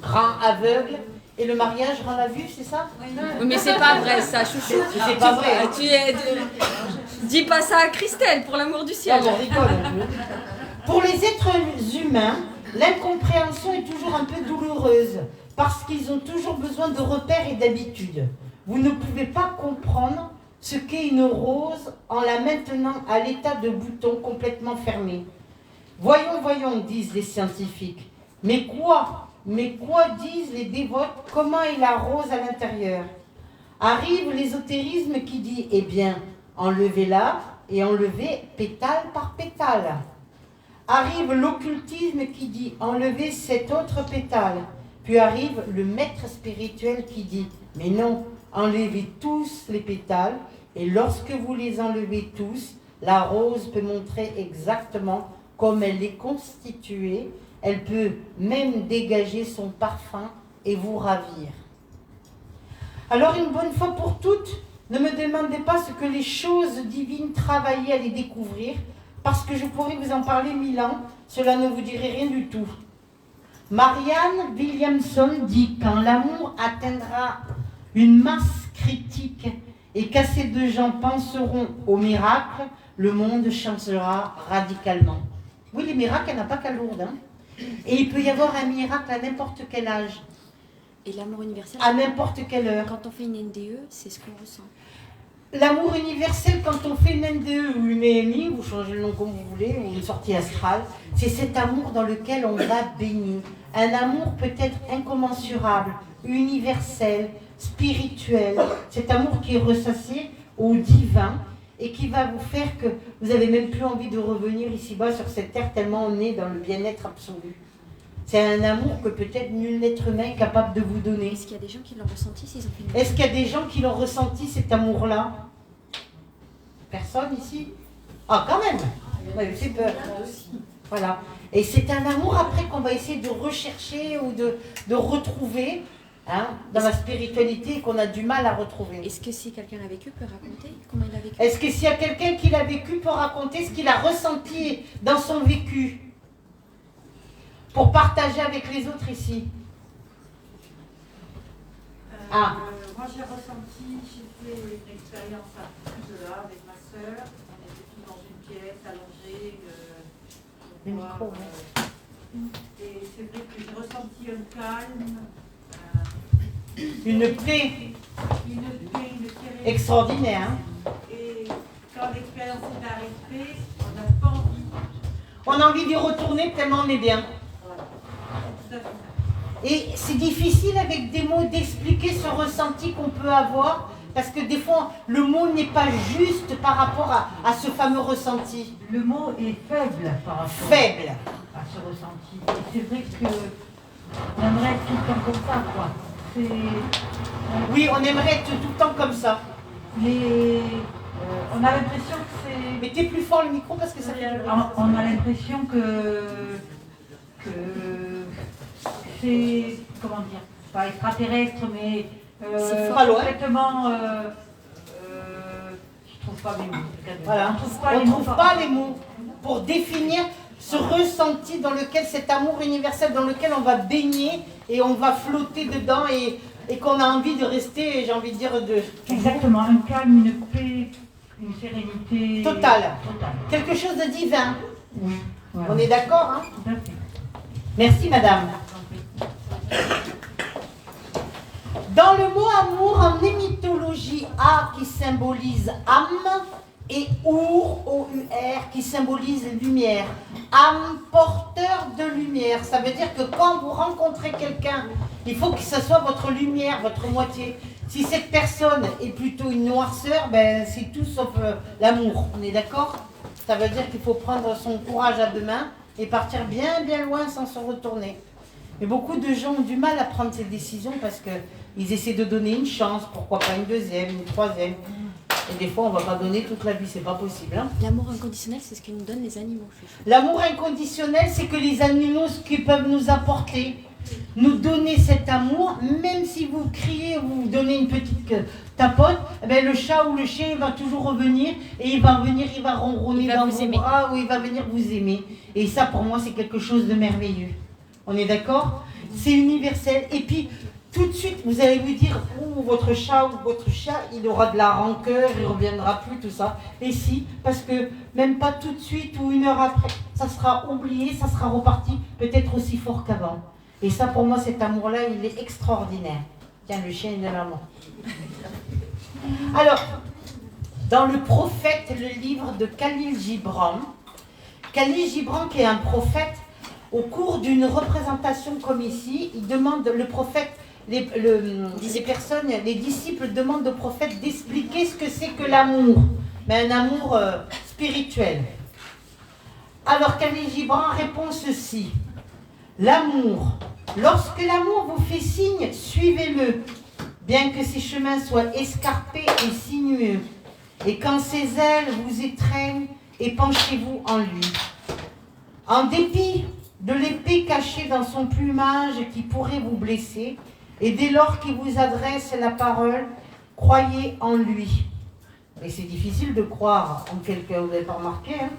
rend aveugle. Et le mariage rend la vue, c'est ça? Oui, mais c'est pas vrai ça, chouchou. C'est pas vrai. Dis pas ça à Christelle, pour l'amour du ciel. Non, on rigole un peu. Pour les êtres humains, l'incompréhension est toujours un peu douloureuse parce qu'ils ont toujours besoin de repères et d'habitudes. Vous ne pouvez pas comprendre ce qu'est une rose en la maintenant à l'état de bouton complètement fermé. Voyons, voyons, disent les scientifiques. Mais quoi disent les dévotes? Comment est la rose à l'intérieur? Arrive l'ésotérisme qui dit, eh bien, enlevez-la et enlevez pétale par pétale. Arrive l'occultisme qui dit, enlevez cet autre pétale. Puis arrive le maître spirituel qui dit, mais non, enlevez tous les pétales et lorsque vous les enlevez tous, la rose peut montrer exactement comme elle est constituée Elle peut même dégager son parfum et vous ravir. Alors une bonne fois pour toutes, ne me demandez pas ce que les choses divines travaillaient à les découvrir, parce que je pourrais vous en parler 1000 ans, cela ne vous dirait rien du tout. Marianne Williamson dit quand l'amour atteindra une masse critique et qu'assez de gens penseront au miracle, le monde changera radicalement. Oui, les miracles, il n'y en a pas qu'à Lourdes. Hein. Et il peut y avoir un miracle à n'importe quel âge. Et l'amour universel, à n'importe quelle heure. Quand on fait une NDE, c'est ce qu'on ressent. L'amour universel, quand on fait une NDE ou une EMI, vous changez le nom comme vous voulez, ou une sortie astrale, c'est cet amour dans lequel on va baigner. Un amour peut-être incommensurable, universel, spirituel. Cet amour qui est ressassé au divin et qui va vous faire que vous n'avez même plus envie de revenir ici-bas sur cette terre tellement on est dans le bien-être absolu. C'est un amour que peut-être nul être humain est capable de vous donner. Est-ce qu'il y a des gens qui l'ont ressenti s'ils ont fait une... Est-ce qu'il y a des gens qui l'ont ressenti, cet amour-là? Personne ici? Ah, quand même. Ouais, j'ai peur. Voilà. Et c'est un amour après qu'on va essayer de rechercher ou de retrouver hein, dans la spiritualité et qu'on a du mal à retrouver. Est-ce que si quelqu'un l'a vécu, peut raconter comment il l'a vécu? Est-ce que s'il y a quelqu'un qui l'a vécu peut raconter ce qu'il a ressenti dans son vécu pour partager avec les autres ici? Moi j'ai ressenti, j'ai fait une expérience à là avec ma sœur. On était tous dans une pièce allongée. Et c'est vrai que j'ai ressenti un calme. Une paix. Une sérénité. Extraordinaire. Hein? Et quand l'expérience est arrêtée, on n'a pas envie. On a envie d'y retourner tellement on est bien. Voilà. Tout à fait. Et c'est difficile avec des mots d'expliquer ce ressenti qu'on peut avoir, parce que des fois, le mot n'est pas juste par rapport à ce fameux ressenti. Le mot est faible par rapport Faible. à ce ressenti. Et c'est vrai que j'aimerais être tout le temps comme ça, quoi. Oui, on aimerait être tout le temps comme ça. Mais on a l'impression que c'est... Mettez plus fort le micro parce que ça fait... On a l'impression que c'est, comment dire, pas extraterrestre, mais c'est pas loin. complètement... je trouve pas les mots. Voilà. On ne trouve pas les mots pour définir ce ressenti dans lequel, cet amour universel dans lequel on va baigner et on va flotter dedans et qu'on a envie de rester, j'ai envie de dire, de... Exactement, un calme, une paix, une sérénité... Totale. Quelque chose de divin. Oui. Voilà. On est d'accord, hein? Tout à fait. Merci, madame. Dans le mot amour, en émythologie, A qui symbolise âme et Our, O-U-R, qui symbolise lumière. Âme, porteur de lumière. Ça veut dire que quand vous rencontrez quelqu'un, il faut que ce soit votre lumière, votre moitié. Si cette personne est plutôt une noirceur, ben, c'est tout sauf l'amour. On est d'accord? Ça veut dire qu'il faut prendre son courage à deux mains et partir bien bien loin sans se retourner. Mais beaucoup de gens ont du mal à prendre ces décisions parce qu'ils essaient de donner une chance, pourquoi pas une deuxième, une troisième. Et des fois, on ne va pas donner toute la vie, c'est pas possible. Hein. L'amour inconditionnel, c'est ce que nous donnent les animaux. L'amour inconditionnel, c'est que les animaux, ce qu'ils peuvent nous apporter, nous donner cet amour, même si vous criez ou vous donnez une petite tapote, eh bien, le chat ou le chien il va toujours revenir et il va venir, il va ronronner dans vos bras ou il va venir vous aimer. Et ça, pour moi, c'est quelque chose de merveilleux. On est d'accord? C'est universel. Et puis, tout de suite, vous allez vous dire, oh, votre chat ou votre chat, il aura de la rancœur, il ne reviendra plus, tout ça. Et si, parce que même pas tout de suite ou une heure après, ça sera oublié, ça sera reparti, peut-être aussi fort qu'avant. Et ça, pour moi, cet amour-là, il est extraordinaire. Tiens, le chien, il est là. Alors, dans le prophète, le livre de Khalil Gibran qui est un prophète, au cours d'une représentation comme ici, il demande, le prophète, les disciples demandent au prophète d'expliquer ce que c'est que l'amour, mais un amour spirituel. Alors Khalil Gibran répond ceci: l'amour, lorsque l'amour vous fait signe, suivez-le, bien que ses chemins soient escarpés et sinueux, et quand ses ailes vous étreignent, épanchez-vous en lui. En dépit de l'épée cachée dans son plumage qui pourrait vous blesser, et dès lors qu'il vous adresse la parole, croyez en lui. Et c'est difficile de croire en quelqu'un, vous n'avez pas remarqué, hein?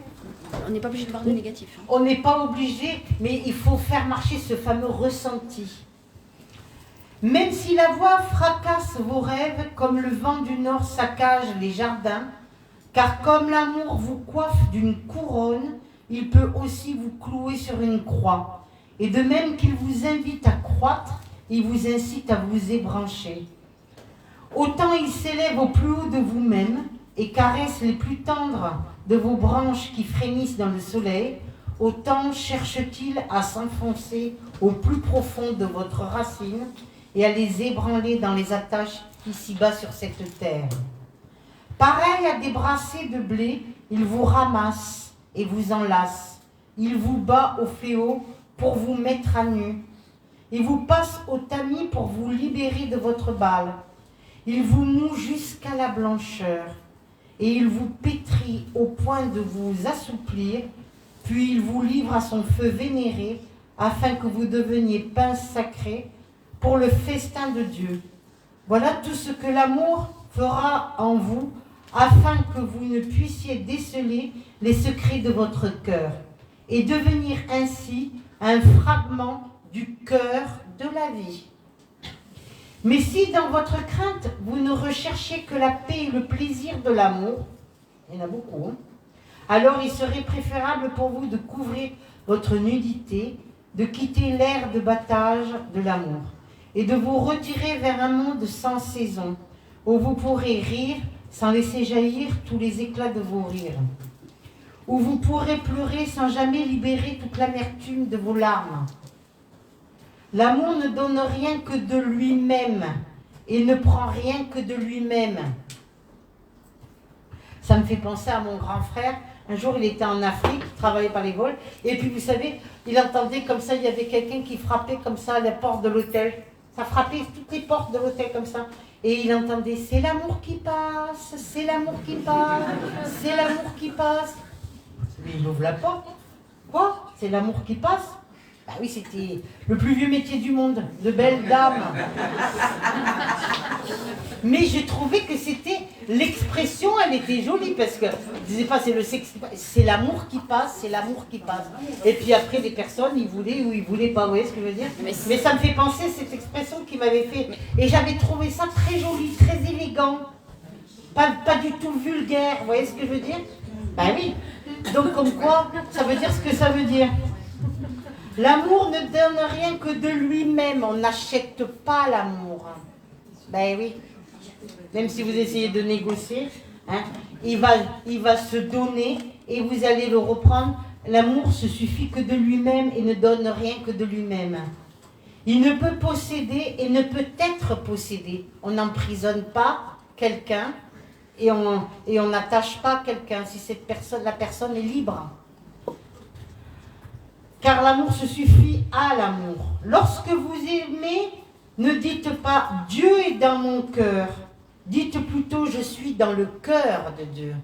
On n'est pas obligé de voir le négatif. Hein. On n'est pas obligé, mais il faut faire marcher ce fameux ressenti. Même si la voix fracasse vos rêves, comme le vent du nord saccage les jardins, car comme l'amour vous coiffe d'une couronne, il peut aussi vous clouer sur une croix. Et de même qu'il vous invite à croître, il vous incite à vous ébrancher. Autant il s'élève au plus haut de vous-même et caresse les plus tendres de vos branches qui frémissent dans le soleil, autant cherche-t-il à s'enfoncer au plus profond de votre racine et à les ébranler dans les attaches ici-bas sur cette terre. Pareil à des brassées de blé, il vous ramasse et vous enlace. Il vous bat au fléau pour vous mettre à nu. Il vous passe au tamis pour vous libérer de votre balle. Il vous noue jusqu'à la blancheur. Et il vous pétrit au point de vous assouplir, puis il vous livre à son feu vénéré, afin que vous deveniez pain sacré pour le festin de Dieu. Voilà tout ce que l'amour fera en vous, afin que vous ne puissiez déceler les secrets de votre cœur, et devenir ainsi un fragment du cœur de la vie. Mais si dans votre crainte, vous ne recherchez que la paix et le plaisir de l'amour, il y en a beaucoup, hein, alors il serait préférable pour vous de couvrir votre nudité, de quitter l'ère de battage de l'amour, et de vous retirer vers un monde sans saison, où vous pourrez rire sans laisser jaillir tous les éclats de vos rires, où vous pourrez pleurer sans jamais libérer toute l'amertume de vos larmes. L'amour ne donne rien que de lui-même et ne prend rien que de lui-même. Ça me fait penser à mon grand frère. Un jour, il était en Afrique, il travaillait par les vols, et puis vous savez, il entendait comme ça, il y avait quelqu'un qui frappait comme ça à la porte de l'hôtel. Ça frappait toutes les portes de l'hôtel comme ça. Et il entendait, c'est l'amour qui passe, c'est l'amour qui passe, c'est l'amour qui passe. Mais il ouvre la porte. Quoi? C'est l'amour qui passe? Bah oui, c'était le plus vieux métier du monde, de belle dame. Mais j'ai trouvé que c'était l'expression, elle était jolie parce que je disais pas c'est le sexe, c'est l'amour qui passe, c'est l'amour qui passe. Et puis après des personnes, ils voulaient ou ils voulaient pas, vous voyez ce que je veux dire? Mais ça me fait penser à cette expression qui m'avait fait. Et j'avais trouvé ça très joli, très élégant, pas du tout vulgaire, vous voyez ce que je veux dire? Ben oui. Donc comme quoi, ça veut dire ce que ça veut dire. L'amour ne donne rien que de lui-même. On n'achète pas l'amour. Ben oui. Même si vous essayez de négocier, hein, il va se donner et vous allez le reprendre. L'amour se suffit que de lui-même et ne donne rien que de lui-même. Il ne peut posséder et ne peut être possédé. On n'emprisonne pas quelqu'un et on n'attache pas quelqu'un si la personne est libre. Car l'amour se suffit à l'amour. Lorsque vous aimez, ne dites pas « Dieu est dans mon cœur ». Dites plutôt « Je suis dans le cœur de Dieu ».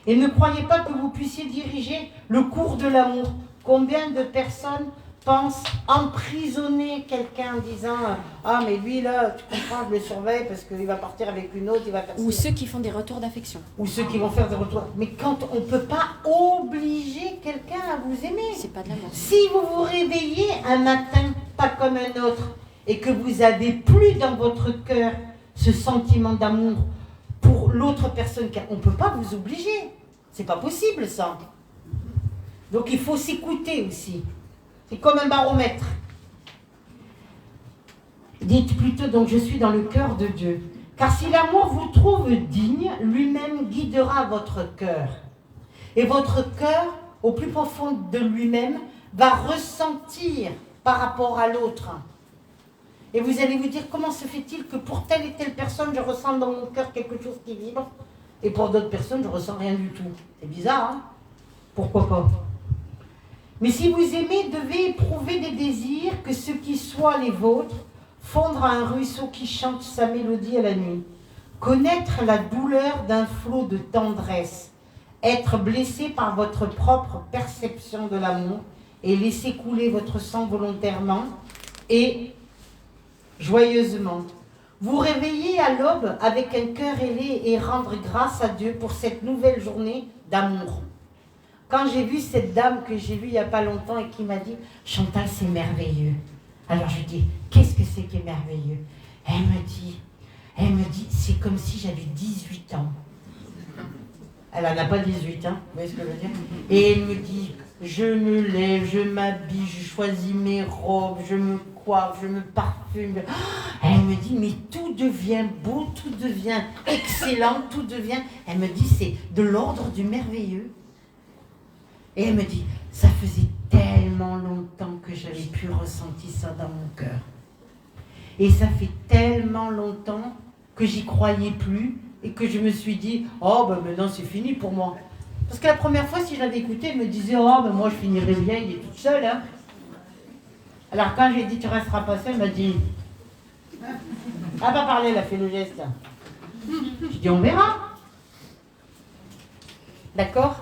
Et ne croyez pas que vous puissiez diriger le cours de l'amour. Combien de personnes pensent emprisonner quelqu'un en disant « Ah, mais lui, là, tu comprends, je le surveille parce qu'il va partir avec une autre, il va faire ça. » Ou ceux qui font des retours d'affection. Ou ceux qui vont faire des retours. Mais quand on ne peut pas obliger quelqu'un à vous aimer. C'est pas de l'amour. Si vous vous réveillez un matin, pas comme un autre, et que vous n'avez plus dans votre cœur ce sentiment d'amour pour l'autre personne, on ne peut pas vous obliger. C'est pas possible, ça. Donc il faut s'écouter aussi. C'est comme un baromètre. Dites plutôt, donc je suis dans le cœur de Dieu. Car si l'amour vous trouve digne, lui-même guidera votre cœur. Et votre cœur, au plus profond de lui-même, va ressentir par rapport à l'autre. Et vous allez vous dire, comment se fait-il que pour telle et telle personne, je ressens dans mon cœur quelque chose qui vibre, et pour d'autres personnes, je ne ressens rien du tout. C'est bizarre, hein? Pourquoi pas? Mais si vous aimez, devez éprouver des désirs, que ce qui soit les vôtres, fondre à un ruisseau qui chante sa mélodie à la nuit, connaître la douleur d'un flot de tendresse, être blessé par votre propre perception de l'amour et laissez couler votre sang volontairement et joyeusement. Vous réveillez à l'aube avec un cœur ailé et rendre grâce à Dieu pour cette nouvelle journée d'amour. Quand j'ai vu cette dame que j'ai vue il n'y a pas longtemps et qui m'a dit « Chantal, c'est merveilleux ». Alors je lui dis « Qu'est-ce que c'est qui est merveilleux ?» Elle me dit « C'est comme si j'avais 18 ans ». Elle n'en a pas 18, hein, vous voyez ce que je veux dire? Et elle me dit « Je me lève, je m'habille, je choisis mes robes, je me coiffe, je me parfume. » Elle me dit « Mais tout devient beau, tout devient excellent, tout devient... » Elle me dit « C'est de l'ordre du merveilleux. » Et elle me dit, ça faisait tellement longtemps que j'avais pu ressentir ça dans mon cœur. Et ça fait tellement longtemps que j'y croyais plus et que je me suis dit, oh ben maintenant c'est fini pour moi. Parce que la première fois, si je l'avais écouté, elle me disait, oh ben moi je finirai vieille et toute seule. Hein. Alors quand j'ai dit, tu resteras pas seule, elle m'a dit, elle n'a pas parlé, elle a fait le geste. Je dis, on verra. D'accord?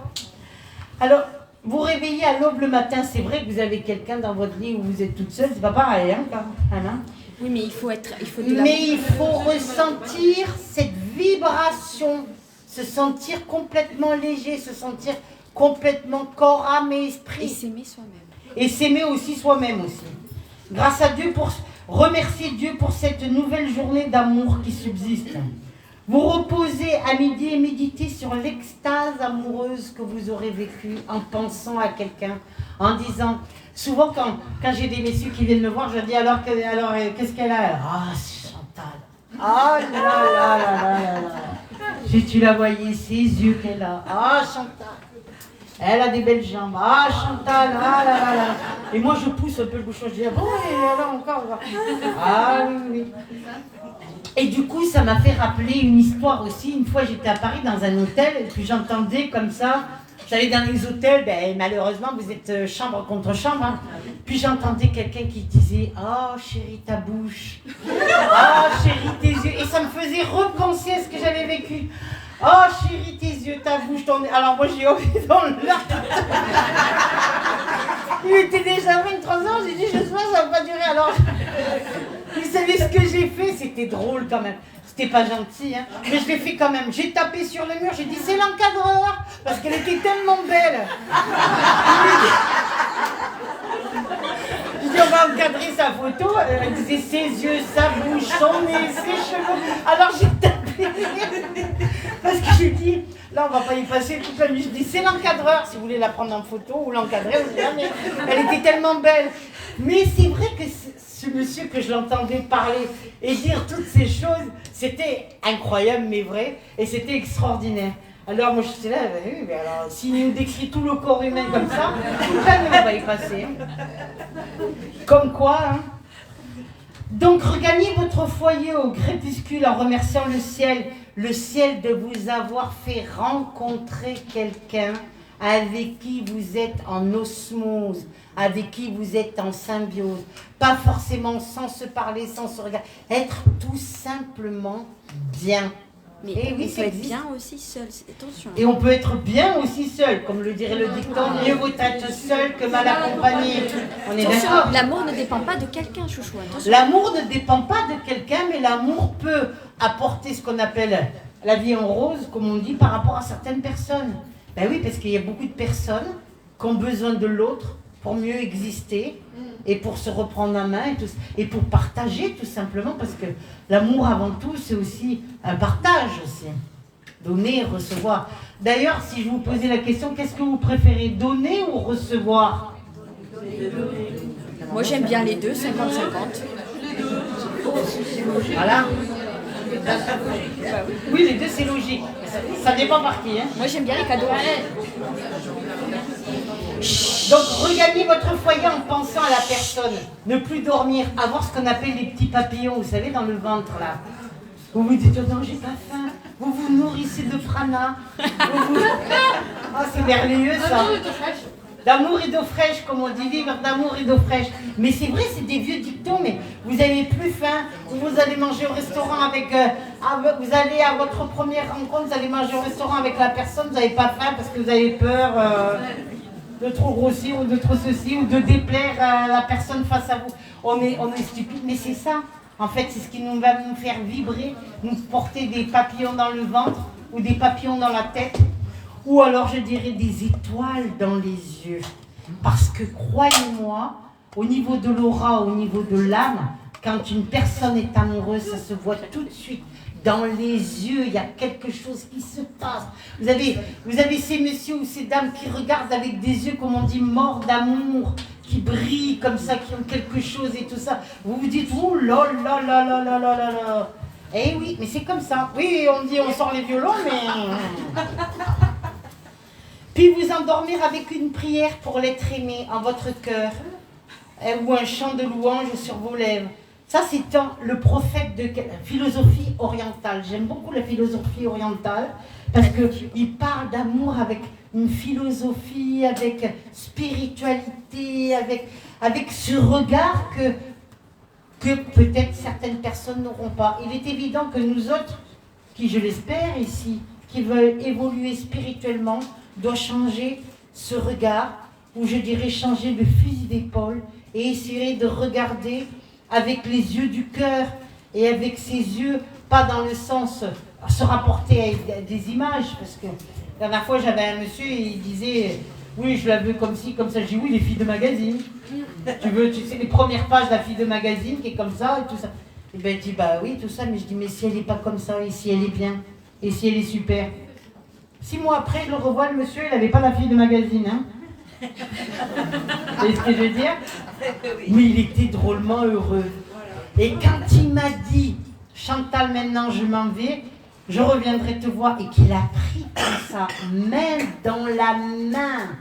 Alors, vous réveillez à l'aube le matin, c'est vrai que vous avez quelqu'un dans votre lit où vous êtes toute seule, c'est pas pareil, hein, Anna? Oui, mais il faut il faut ressentir cette vibration, se sentir complètement léger, se sentir complètement corps, âme et esprit. Et s'aimer soi-même. Et s'aimer aussi soi-même aussi. Grâce à Dieu, remercier Dieu pour cette nouvelle journée d'amour qui subsiste. Vous reposez à midi et méditez sur l'extase amoureuse que vous aurez vécue en pensant à quelqu'un, en disant, souvent quand j'ai des messieurs qui viennent me voir, je dis alors qu'est-ce qu'elle a? Ah, c'est Chantal. Ah là là là là là là. Si tu la voyais, ses yeux qu'elle a. Ah, Chantal. Elle a des belles jambes. Ah, Chantal. Ah là là là. Et moi, je pousse un peu le bouchon. Je dis, ah bon, et alors encore. Ah oui, oui. Et du coup, ça m'a fait rappeler une histoire aussi. Une fois, j'étais à Paris dans un hôtel, et puis j'entendais comme ça, j'allais dans les hôtels, ben, malheureusement, vous êtes chambre contre chambre. Hein. Puis j'entendais quelqu'un qui disait « Oh, chérie, ta bouche. Oh, chérie, tes yeux. » Et ça me faisait repenser à ce que j'avais vécu. « Oh, chérie, tes yeux, ta bouche, ton... » Alors moi, j'ai oublié dans le Il était déjà 23 ans, j'ai dit « J'espère que ça va pas durer. » Alors... Vous savez ce que j'ai fait? C'était drôle quand même. C'était pas gentil, hein. Mais je l'ai fait quand même. J'ai tapé sur le mur, j'ai dit c'est l'encadreur parce qu'elle était tellement belle. Je dis on va encadrer sa photo. Elle disait ses yeux, sa bouche, son nez, ses cheveux. Alors j'ai tapé parce que j'ai dit là on va pas y passer toute la nuit. Je dis c'est l'encadreur si vous voulez la prendre en photo ou l'encadrer. Elle était tellement belle. Mais c'est vrai que ce monsieur que je l'entendais parler et dire toutes ces choses, c'était incroyable mais vrai et c'était extraordinaire. Alors moi j'étais là, oui, mais alors s'il nous décrit tout le corps humain comme ça, jamais on va y passer. Comme quoi, hein. Donc regagnez votre foyer au crépuscule en remerciant le ciel de vous avoir fait rencontrer quelqu'un avec qui vous êtes en osmose, avec qui vous êtes en symbiose, pas forcément sans se parler, sans se regarder, être tout simplement bien. Mais et oui, on peut être bien aussi seul, attention. Et on peut être bien aussi seul, comme le dirait le dicton, mieux vaut être seul que mal accompagné. On est d'accord? L'amour ne dépend pas de quelqu'un, chouchou, attention. L'amour ne dépend pas de quelqu'un, mais l'amour peut apporter ce qu'on appelle la vie en rose, comme on dit, par rapport à certaines personnes. Ben oui, parce qu'il y a beaucoup de personnes qui ont besoin de l'autre pour mieux exister et pour se reprendre en main et pour partager tout simplement, parce que l'amour avant tout, c'est aussi un partage aussi. Donner et recevoir. D'ailleurs, si je vous posais la question, qu'est-ce que vous préférez, donner ou recevoir? Moi, j'aime bien les deux, 50-50. Voilà. Oui, les deux, c'est logique. Ça dépend par qui. Hein. Moi, j'aime bien les cadeaux. Donc, regagnez votre foyer en pensant à la personne. Ne plus dormir, avoir ce qu'on appelle les petits papillons, vous savez, dans le ventre, là. Vous vous dites, oh non, j'ai pas faim. Vous vous nourrissez de prana. Ah, c'est merveilleux, ça. D'amour et d'eau fraîche, comme on dit, vivre d'amour et d'eau fraîche. Mais c'est vrai, c'est des vieux dictons, mais vous n'avez plus faim, vous allez manger au restaurant avec... vous allez à votre première rencontre, vous allez manger au restaurant avec la personne, vous n'avez pas faim parce que vous avez peur. de trop grossir ou de trop ceci ou de déplaire à la personne face à vous. On est stupide, mais c'est ça. En fait, c'est ce qui va nous faire vibrer, nous porter des papillons dans le ventre ou des papillons dans la tête ou alors je dirais des étoiles dans les yeux. Parce que croyez-moi, au niveau de l'aura, au niveau de l'âme, quand une personne est amoureuse, ça se voit tout de suite. Dans les yeux, il y a quelque chose qui se passe. Vous avez ces messieurs ou ces dames qui regardent avec des yeux, comme on dit, morts d'amour, qui brillent comme ça, qui ont quelque chose et tout ça. Vous vous dites, oh là là là là là là là là. Eh oui, mais c'est comme ça. Oui, on dit, on sort les violons, mais... Puis vous endormir avec une prière pour l'être aimé en votre cœur, ou un chant de louange sur vos lèvres. Ça, c'est le prophète de philosophie orientale. J'aime beaucoup la philosophie orientale parce qu'il parle d'amour avec une philosophie, avec spiritualité, avec ce regard que peut-être certaines personnes n'auront pas. Il est évident que nous autres, qui je l'espère ici, qui veulent évoluer spirituellement, doivent changer ce regard, ou je dirais changer de fusil d'épaule et essayer de regarder avec les yeux du cœur et avec ses yeux, pas dans le sens se rapporter à des images, parce que la dernière fois j'avais un monsieur et il disait oui je la veux comme ci, comme ça, je dis oui les filles de magazine, tu sais les premières pages de la fille de magazine qui est comme ça et tout ça, et ben il dit bah oui tout ça, mais je dis mais si elle n'est pas comme ça, et si elle est bien, et si elle est super. 6 mois après je le revois, le monsieur il n'avait pas la fille de magazine, hein. C'est ce que je veux dire? Mais il était drôlement heureux. Et quand il m'a dit Chantal, maintenant je m'en vais, je reviendrai te voir, et qu'il a pris comme ça, main dans la main,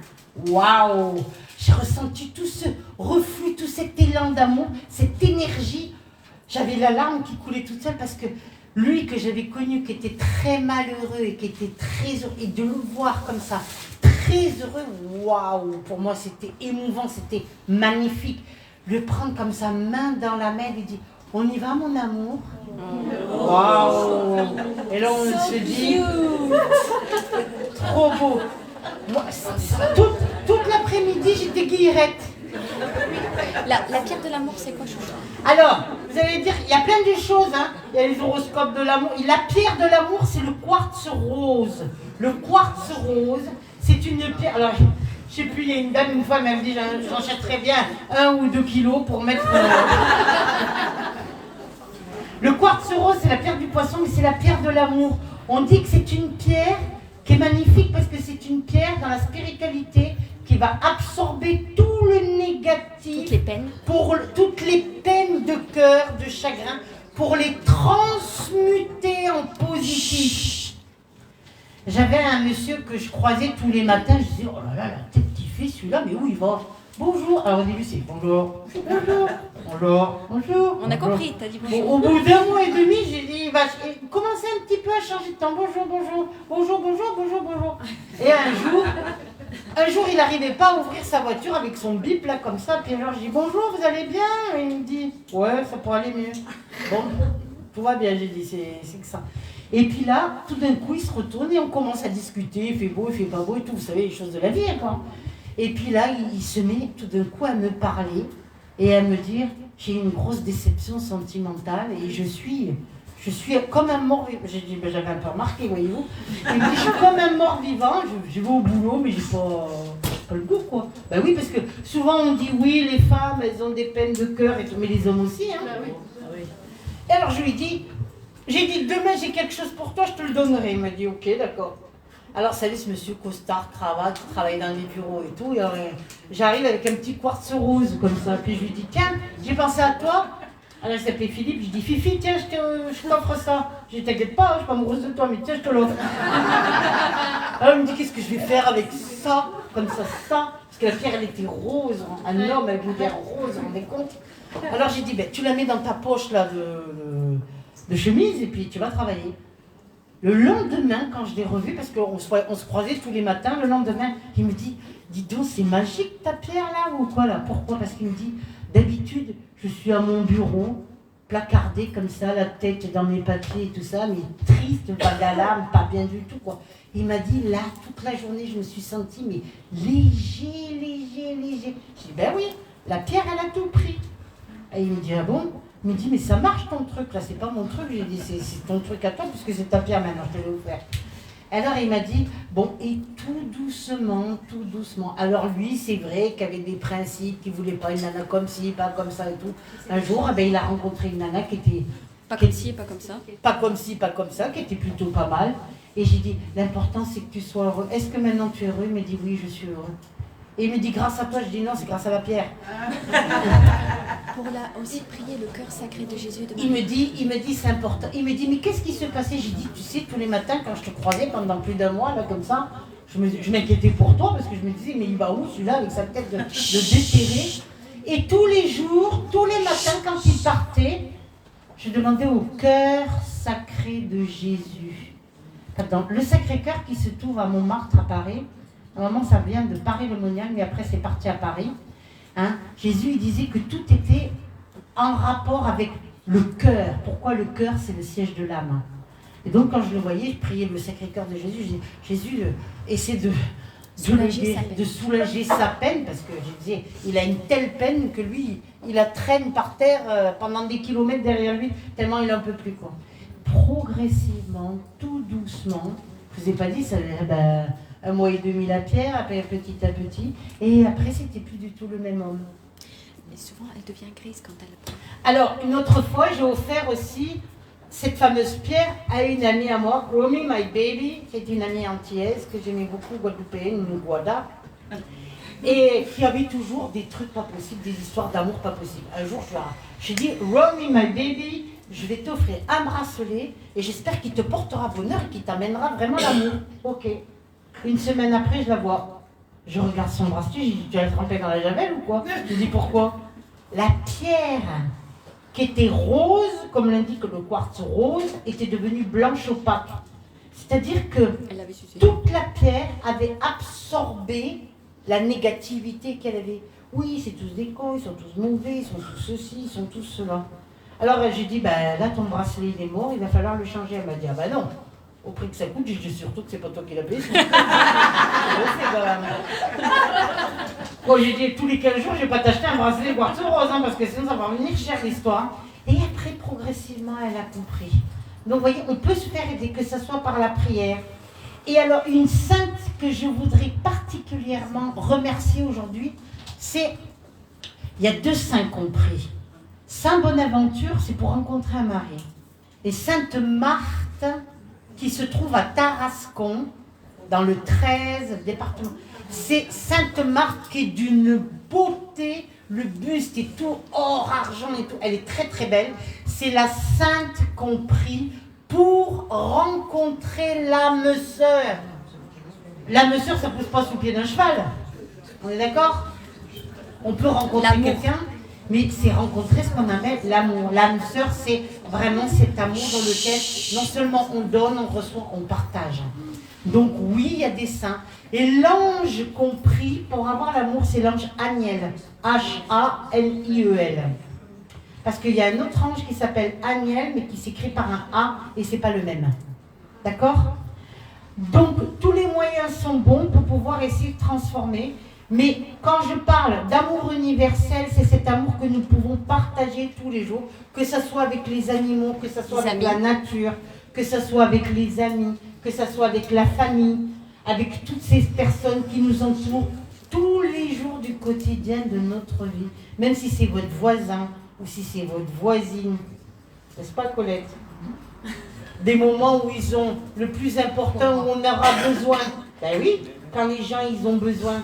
waouh! J'ai ressenti tout ce reflux, tout cet élan d'amour, cette énergie. J'avais la larme qui coulait toute seule parce que lui que j'avais connu, qui était très malheureux et qui était très heureux, et de le voir comme ça, très heureux, waouh, pour moi c'était émouvant, c'était magnifique. Le prendre comme sa main dans la main, lui dit, on y va mon amour? Waouh! Et là on se dit, trop beau. Moi, toute l'après-midi j'étais guillerette. La pierre de l'amour, c'est quoi, Chantal? Alors, vous allez dire, il y a plein de choses, hein. Il y a les horoscopes de l'amour. La pierre de l'amour, c'est le quartz rose. Le quartz rose, c'est une pierre. Alors, je sais plus, il y a une dame, une fois, elle m'a dit, j'achèterais bien 1 ou 2 kilos pour mettre... Le quartz rose, c'est la pierre du poisson, mais c'est la pierre de l'amour. On dit que c'est une pierre qui est magnifique parce que c'est une pierre dans la spiritualité qui va absorber tout le négatif, toutes les peines, toutes les peines de cœur, de chagrin, pour les transmuter en positif. J'avais un monsieur que je croisais tous les matins, je disais, oh là là, la tête qu'il fait celui-là, mais où il va? Bonjour. Alors au début c'est bonjour, bonjour, bonjour, bonjour. On a compris, t'as dit bonjour. Au bout d'1 mois et demi, j'ai dit, il va commencer un petit peu à changer de temps. Bonjour, bonjour, bonjour, bonjour, bonjour, bonjour. Et un jour, il n'arrivait pas à ouvrir sa voiture avec son bip là comme ça. Puis alors je dis bonjour, vous allez bien? Et il me dit, ouais, ça pourrait aller mieux. Bon, tout va bien, j'ai dit, c'est que ça. Et puis là, tout d'un coup, il se retourne et on commence à discuter. Il fait beau, il fait pas beau et tout. Vous savez, les choses de la vie, quoi. Et puis là, il se met tout d'un coup à me parler et à me dire, j'ai une grosse déception sentimentale et je suis comme un mort vivant. J'ai dit, ben, j'avais un peu remarqué, voyez-vous. Il me dit, je suis comme un mort vivant, je vais au boulot, mais j'ai pas le goût, quoi. Ben oui, parce que souvent on dit, oui, les femmes, elles ont des peines de cœur, et tout, mais les hommes aussi, hein. Ben oui. Et alors je lui dis, j'ai dit, demain j'ai quelque chose pour toi, je te le donnerai. Il m'a dit, ok, d'accord. Alors, ça laisse monsieur costard, cravate, qui travaille dans les bureaux et tout. Et alors, j'arrive avec un petit quartz rose comme ça. Puis je lui dis, tiens, j'ai pensé à toi. Alors, il s'appelait Philippe. Je dis, Fifi, tiens, je t'offre ça. Je dis, t'inquiète pas, je suis pas amoureuse de toi, mais tiens, je te l'offre. Alors, il me dit, qu'est-ce que je vais faire avec ça? Comme ça. Parce que la pierre, elle était rose. Un homme avec une pierre rose, vous vous rendez compte? Alors, j'ai dit, ben, tu la mets dans ta poche là de chemise et puis tu vas travailler. Le lendemain, quand je l'ai revu, parce qu'on se croisait tous les matins, le lendemain, il me dit, dis donc, c'est magique ta pierre là ou quoi là? Pourquoi? Parce qu'il me dit, d'habitude, je suis à mon bureau, placardée comme ça, la tête dans mes papiers et tout ça, mais triste, pas d'alarme, pas bien du tout, quoi. Il m'a dit, là, toute la journée, je me suis sentie, mais léger. Je dis, ben oui, la pierre, elle a tout pris. Et il me dit, ah bon? Il me dit, mais ça marche ton truc, là, c'est pas mon truc. J'ai dit, c'est ton truc à toi, puisque c'est ta pierre maintenant, je te l'ai offert. Alors il m'a dit, bon, et tout doucement. Alors lui, c'est vrai qu'il avait des principes, qu'il ne voulait pas une nana comme ci, pas comme ça et tout. Un jour, eh ben, il a rencontré une nana qui était... Pas comme ci et pas comme ça. Pas comme ci, pas comme ça, qui était plutôt pas mal. Et j'ai dit, l'important c'est que tu sois heureux. Est-ce que maintenant tu es heureux? Il me dit, oui, je suis heureux. Et il me dit, grâce à toi. Je dis, non, c'est grâce à la pierre. Pour aussi prier le cœur sacré de Jésus de Marie. Il me dit, c'est important. Il me dit, mais qu'est-ce qui se passait? J'ai dit, tu sais, tous les matins, quand je te croisais pendant plus d'un mois, là, comme ça, je m'inquiétais pour toi, parce que je me disais, mais il va où celui-là, avec sa tête de déterré? Et tous les jours, tous les matins, quand il partait, je demandais au cœur sacré de Jésus. Attends, le Sacré-Cœur qui se trouve à Montmartre, à Paris, normalement ça vient de Paris-le-Monial, mais après c'est parti à Paris. Hein? Jésus, il disait que tout était en rapport avec le cœur. Pourquoi le cœur? C'est le siège de l'âme. Et donc quand je le voyais, je priais le Sacré-Cœur de Jésus. Je disais, Jésus, essaie de soulager sa peine, parce que je disais, il a une telle peine que lui, il la traîne par terre pendant des kilomètres derrière lui, tellement il n'en peut plus, quoi. Progressivement, tout doucement, je ne vous ai pas dit, ça un mois et demi la pierre, après petit à petit, et après c'était plus du tout le même homme. Et souvent elle devient grise quand elle... Alors une autre fois, j'ai offert aussi cette fameuse pierre à une amie à moi, Romy My Baby, qui est une amie antillaise que j'aimais beaucoup, guadeloupéenne, une guada, et qui avait toujours des trucs pas possibles, des histoires d'amour pas possibles. Un jour, je lui ai dit, Romy My Baby, je vais t'offrir un bracelet et j'espère qu'il te portera bonheur et qu'il t'amènera vraiment l'amour. Ok. Une semaine après, je la vois. Je regarde son bracelet, j'ai dit, tu as trempé dans la javel ou quoi? Je lui dis, pourquoi? La pierre qui était rose, comme l'indique le quartz rose, était devenue blanche opaque. C'est-à-dire que toute la pierre avait absorbé la négativité qu'elle avait. Oui, c'est tous des cons, ils sont tous mauvais, ils sont tous ceci, ils sont tous cela. Alors j'ai dit, ben là ton bracelet il est mort, il va falloir le changer. Elle m'a dit, ah ben non, au prix que ça coûte, j'ai dit surtout que c'est pas toi qui l'as payé. Bon, j'ai dit, tous les 15 jours, je vais pas t'acheter un bracelet quartz rose, hein, parce que sinon ça va venir cher l'histoire. Et après, progressivement, elle a compris. Donc vous voyez, on peut se faire aider, que ce soit par la prière. Et alors, une sainte que je voudrais particulièrement remercier aujourd'hui, c'est, il y a 2 saints compris. Saint Bonaventure, c'est pour rencontrer un mari. Et Sainte Marthe, qui se trouve à Tarascon, dans le 13 département. C'est Sainte Marthe qui est d'une beauté, le buste est tout or, argent et tout. Elle est très très belle. C'est la sainte qu'on prie pour rencontrer l'âme sœur. L'âme sœur, ça ne pousse pas sous le pied d'un cheval. On est d'accord? On peut rencontrer quelqu'un, mais c'est rencontrer ce qu'on appelle l'amour. L'âme sœur, c'est vraiment cet amour dans lequel non seulement on donne, on reçoit, on partage. Donc oui, il y a des saints. Et l'ange qu'on prie pour avoir l'amour, c'est l'ange Aniel. H-A-N-I-E-L. Parce qu'il y a un autre ange qui s'appelle Aniel, mais qui s'écrit par un A, et c'est pas le même. D'accord? Donc tous les moyens sont bons pour pouvoir essayer de transformer. Mais quand je parle d'amour universel, c'est cet amour que nous pouvons partager tous les jours, que ce soit avec les animaux, que ce soit avec la nature, que ce soit avec les amis, que ce soit avec la famille, avec toutes ces personnes qui nous entourent tous les jours du quotidien de notre vie. Même si c'est votre voisin ou si c'est votre voisine. N'est-ce pas, Colette? Des moments où ils ont le plus important, où on aura besoin. Ben oui, quand les gens, ils ont besoin.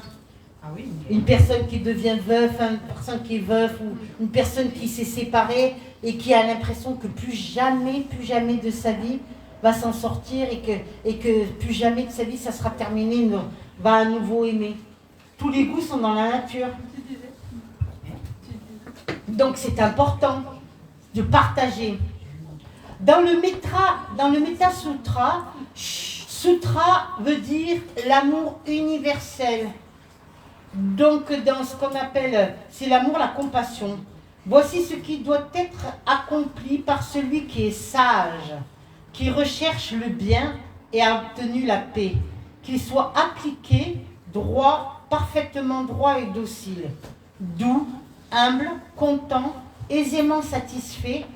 Une personne qui devient veuf, une personne qui est veuf, ou une personne qui s'est séparée et qui a l'impression que plus jamais de sa vie va s'en sortir et que plus jamais de sa vie ça sera terminé, va à nouveau aimer. Tous les goûts sont dans la nature. Donc c'est important de partager. Dans le Metta Sutra, Sutra veut dire l'amour universel. Donc dans ce qu'on appelle, c'est l'amour, la compassion. Voici ce qui doit être accompli par celui qui est sage, qui recherche le bien et a obtenu la paix, qu'il soit appliqué, droit, parfaitement droit et docile, doux, humble, content, aisément satisfait,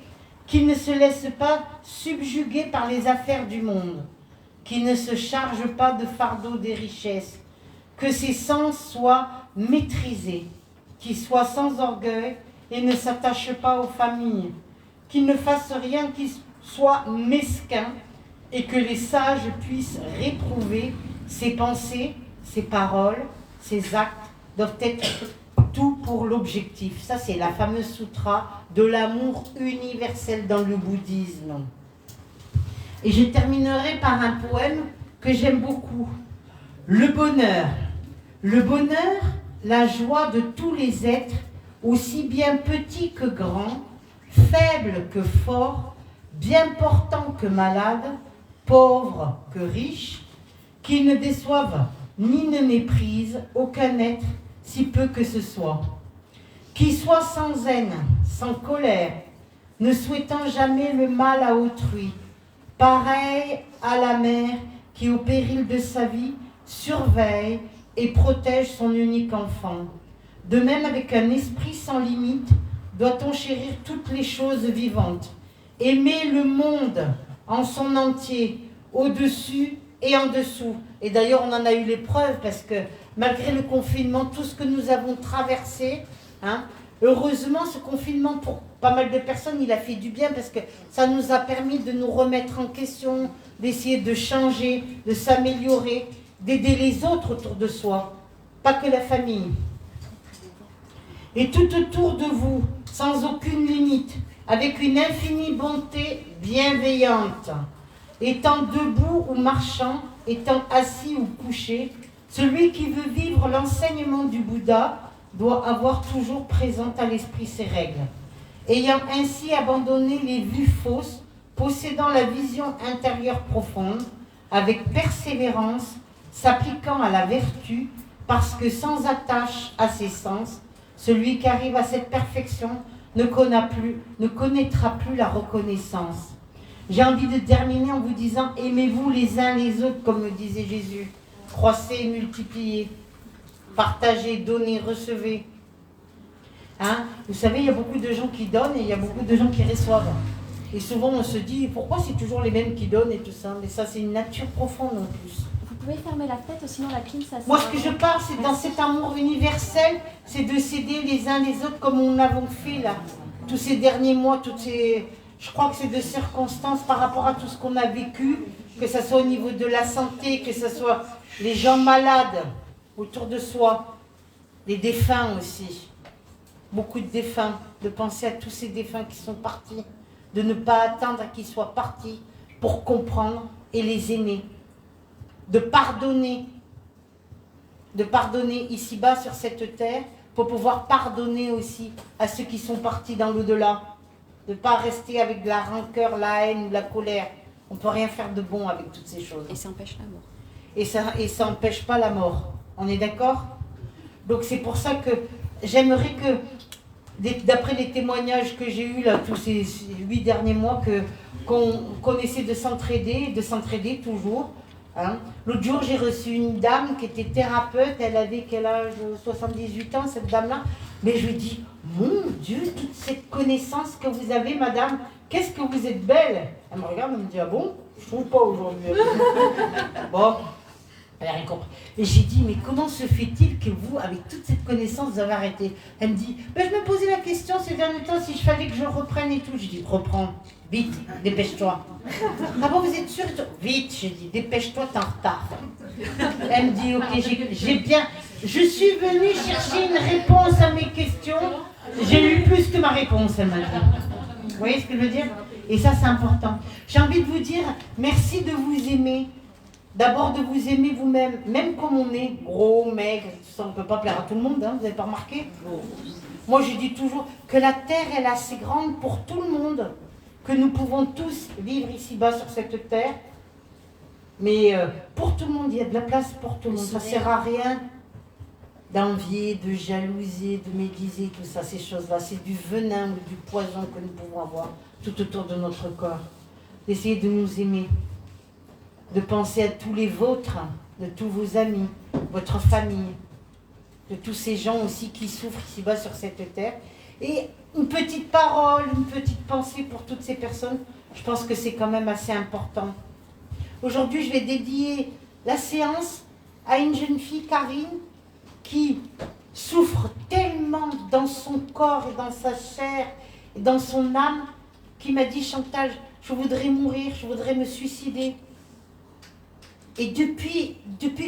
qu'il ne se laisse pas subjuguer par les affaires du monde, qu'il ne se charge pas de fardeau des richesses, que ses sens soient maîtrisés, qu'il soit sans orgueil et ne s'attache pas aux familles, qu'il ne fasse rien qui soit mesquin et que les sages puissent réprouver ses pensées, ses paroles, ses actes doivent être tout pour l'objectif. Ça, c'est la fameuse sutra de l'amour universel dans le bouddhisme. Et je terminerai par un poème que j'aime beaucoup. Le bonheur. Le bonheur, la joie de tous les êtres, aussi bien petits que grands, faibles que forts, bien portants que malades, pauvres que riches, qu'ils ne déçoivent ni ne méprisent aucun être, si peu que ce soit. Qui soit sans haine, sans colère, ne souhaitant jamais le mal à autrui, pareil à la mère qui, au péril de sa vie, surveille et protège son unique enfant. De même, avec un esprit sans limite, doit-on chérir toutes les choses vivantes, aimer le monde en son entier, au-dessus et en dessous. Et d'ailleurs, on en a eu les preuves, parce que malgré le confinement, tout ce que nous avons traversé, heureusement, ce confinement, pour pas mal de personnes, il a fait du bien, parce que ça nous a permis de nous remettre en question, d'essayer de changer, de s'améliorer, d'aider les autres autour de soi, pas que la famille. Et tout autour de vous, sans aucune limite, avec une infinie bonté bienveillante, étant debout ou marchant, étant assis ou couché, celui qui veut vivre l'enseignement du Bouddha doit avoir toujours présente à l'esprit ces règles. Ayant ainsi abandonné les vues fausses, possédant la vision intérieure profonde, avec persévérance, s'appliquant à la vertu, parce que sans attache à ses sens, celui qui arrive à cette perfection ne connaîtra plus la reconnaissance. J'ai envie de terminer en vous disant, aimez-vous les uns les autres, comme le disait Jésus. Croissez, multipliez, partagez, donnez, recevez. Vous savez, il y a beaucoup de gens qui donnent et il y a beaucoup de gens qui reçoivent. Et souvent, on se dit, pourquoi c'est toujours les mêmes qui donnent et tout ça? Mais ça, c'est une nature profonde en plus. Vous pouvez fermer la fenêtre, sinon la clim, ça... Moi, ce que je parle, c'est dans cet amour universel, c'est de s'aider les uns les autres comme nous l'avons fait là. Tous ces derniers mois, je crois que c'est de circonstances par rapport à tout ce qu'on a vécu, que ce soit au niveau de la santé, que ce soit les gens malades autour de soi, les défunts aussi. Beaucoup de défunts, de penser à tous ces défunts qui sont partis, de ne pas attendre qu'ils soient partis pour comprendre et les aimer. De pardonner ici-bas sur cette terre pour pouvoir pardonner aussi à ceux qui sont partis dans l'au-delà. De ne pas rester avec de la rancœur, la haine, de la colère. On ne peut rien faire de bon avec toutes ces choses. Et ça empêche la mort. Et ça n'empêche pas la mort. On est d'accord? Donc c'est pour ça que j'aimerais que, d'après les témoignages que j'ai eus là, tous ces 8 derniers mois, qu'on essaie de s'entraider toujours. L'autre jour, j'ai reçu une dame qui était thérapeute, elle avait quel âge? 78 ans, cette dame-là. Mais je lui dis, mon Dieu, toute cette connaissance que vous avez, madame, qu'est-ce que vous êtes belle. Elle me regarde, elle me dit, ah bon? Je trouve pas aujourd'hui. Bon, elle n'a rien compris. Et j'ai dit, mais comment se fait-il que vous, avec toute cette connaissance, vous avez arrêté? Elle me dit, je me posais la question ces derniers temps, si je fallait que je reprenne et tout. J'ai dit, reprends, vite, dépêche-toi. Ah bon, vous êtes sûre? Vite, j'ai dit, dépêche-toi, t'es en retard. Elle me dit, ok, j'ai bien... Je suis venue chercher une réponse à mes questions. J'ai eu plus que ma réponse, elle m'a dit. Vous voyez ce que je veux dire? Et ça, c'est important. J'ai envie de vous dire, merci de vous aimer. D'abord de vous aimer vous-même, même comme on est, gros, maigre, ça, on ne peut pas plaire à tout le monde, vous n'avez pas remarqué? Moi, je dis toujours que la terre est assez grande pour tout le monde, que nous pouvons tous vivre ici-bas sur cette terre. Mais pour tout le monde, il y a de la place pour tout le monde. Ça ne sert à rien d'envier, de jalouser, de médiser, tout ça, ces choses-là. C'est du venin ou du poison que nous pouvons avoir tout autour de notre corps. D'essayer de nous aimer, de penser à tous les vôtres, de tous vos amis, votre famille, de tous ces gens aussi qui souffrent ici-bas sur cette terre. Et une petite parole, une petite pensée pour toutes ces personnes, je pense que c'est quand même assez important. Aujourd'hui, je vais dédier la séance à une jeune fille, Karine, qui souffre tellement dans son corps et dans sa chair et dans son âme, qui m'a dit, Chantal, je voudrais mourir, je voudrais me suicider. Et depuis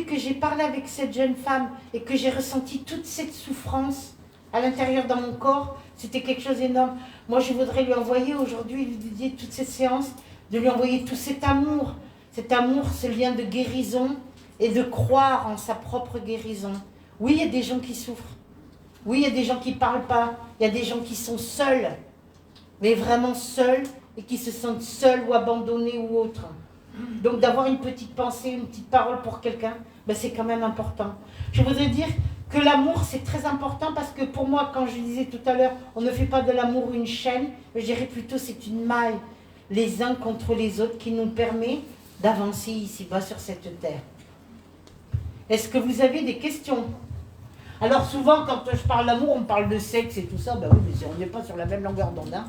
que j'ai parlé avec cette jeune femme et que j'ai ressenti toute cette souffrance à l'intérieur dans mon corps, c'était quelque chose d'énorme. Moi, je voudrais lui envoyer aujourd'hui, lui dédier toute cette séance, de lui envoyer tout cet amour, ce lien de guérison et de croire en sa propre guérison. Oui, il y a des gens qui souffrent. Oui, il y a des gens qui ne parlent pas. Il y a des gens qui sont seuls, mais vraiment seuls et qui se sentent seuls ou abandonnés ou autres. Donc d'avoir une petite pensée, une petite parole pour quelqu'un, ben c'est quand même important. Je voudrais dire que l'amour, c'est très important parce que pour moi, quand je disais tout à l'heure, on ne fait pas de l'amour une chaîne, je dirais plutôt c'est une maille, les uns contre les autres, qui nous permet d'avancer ici-bas sur cette terre. Est-ce que vous avez des questions? Alors souvent, quand je parle d'amour, on me parle de sexe et tout ça, ben oui, mais on n'est pas sur la même longueur d'onde. Hein.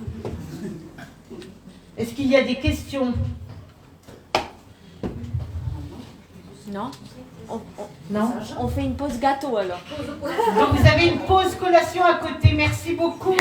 Est-ce qu'il y a des questions? Non. Non. On fait une pause gâteau alors. Donc vous avez une pause collation à côté, merci beaucoup.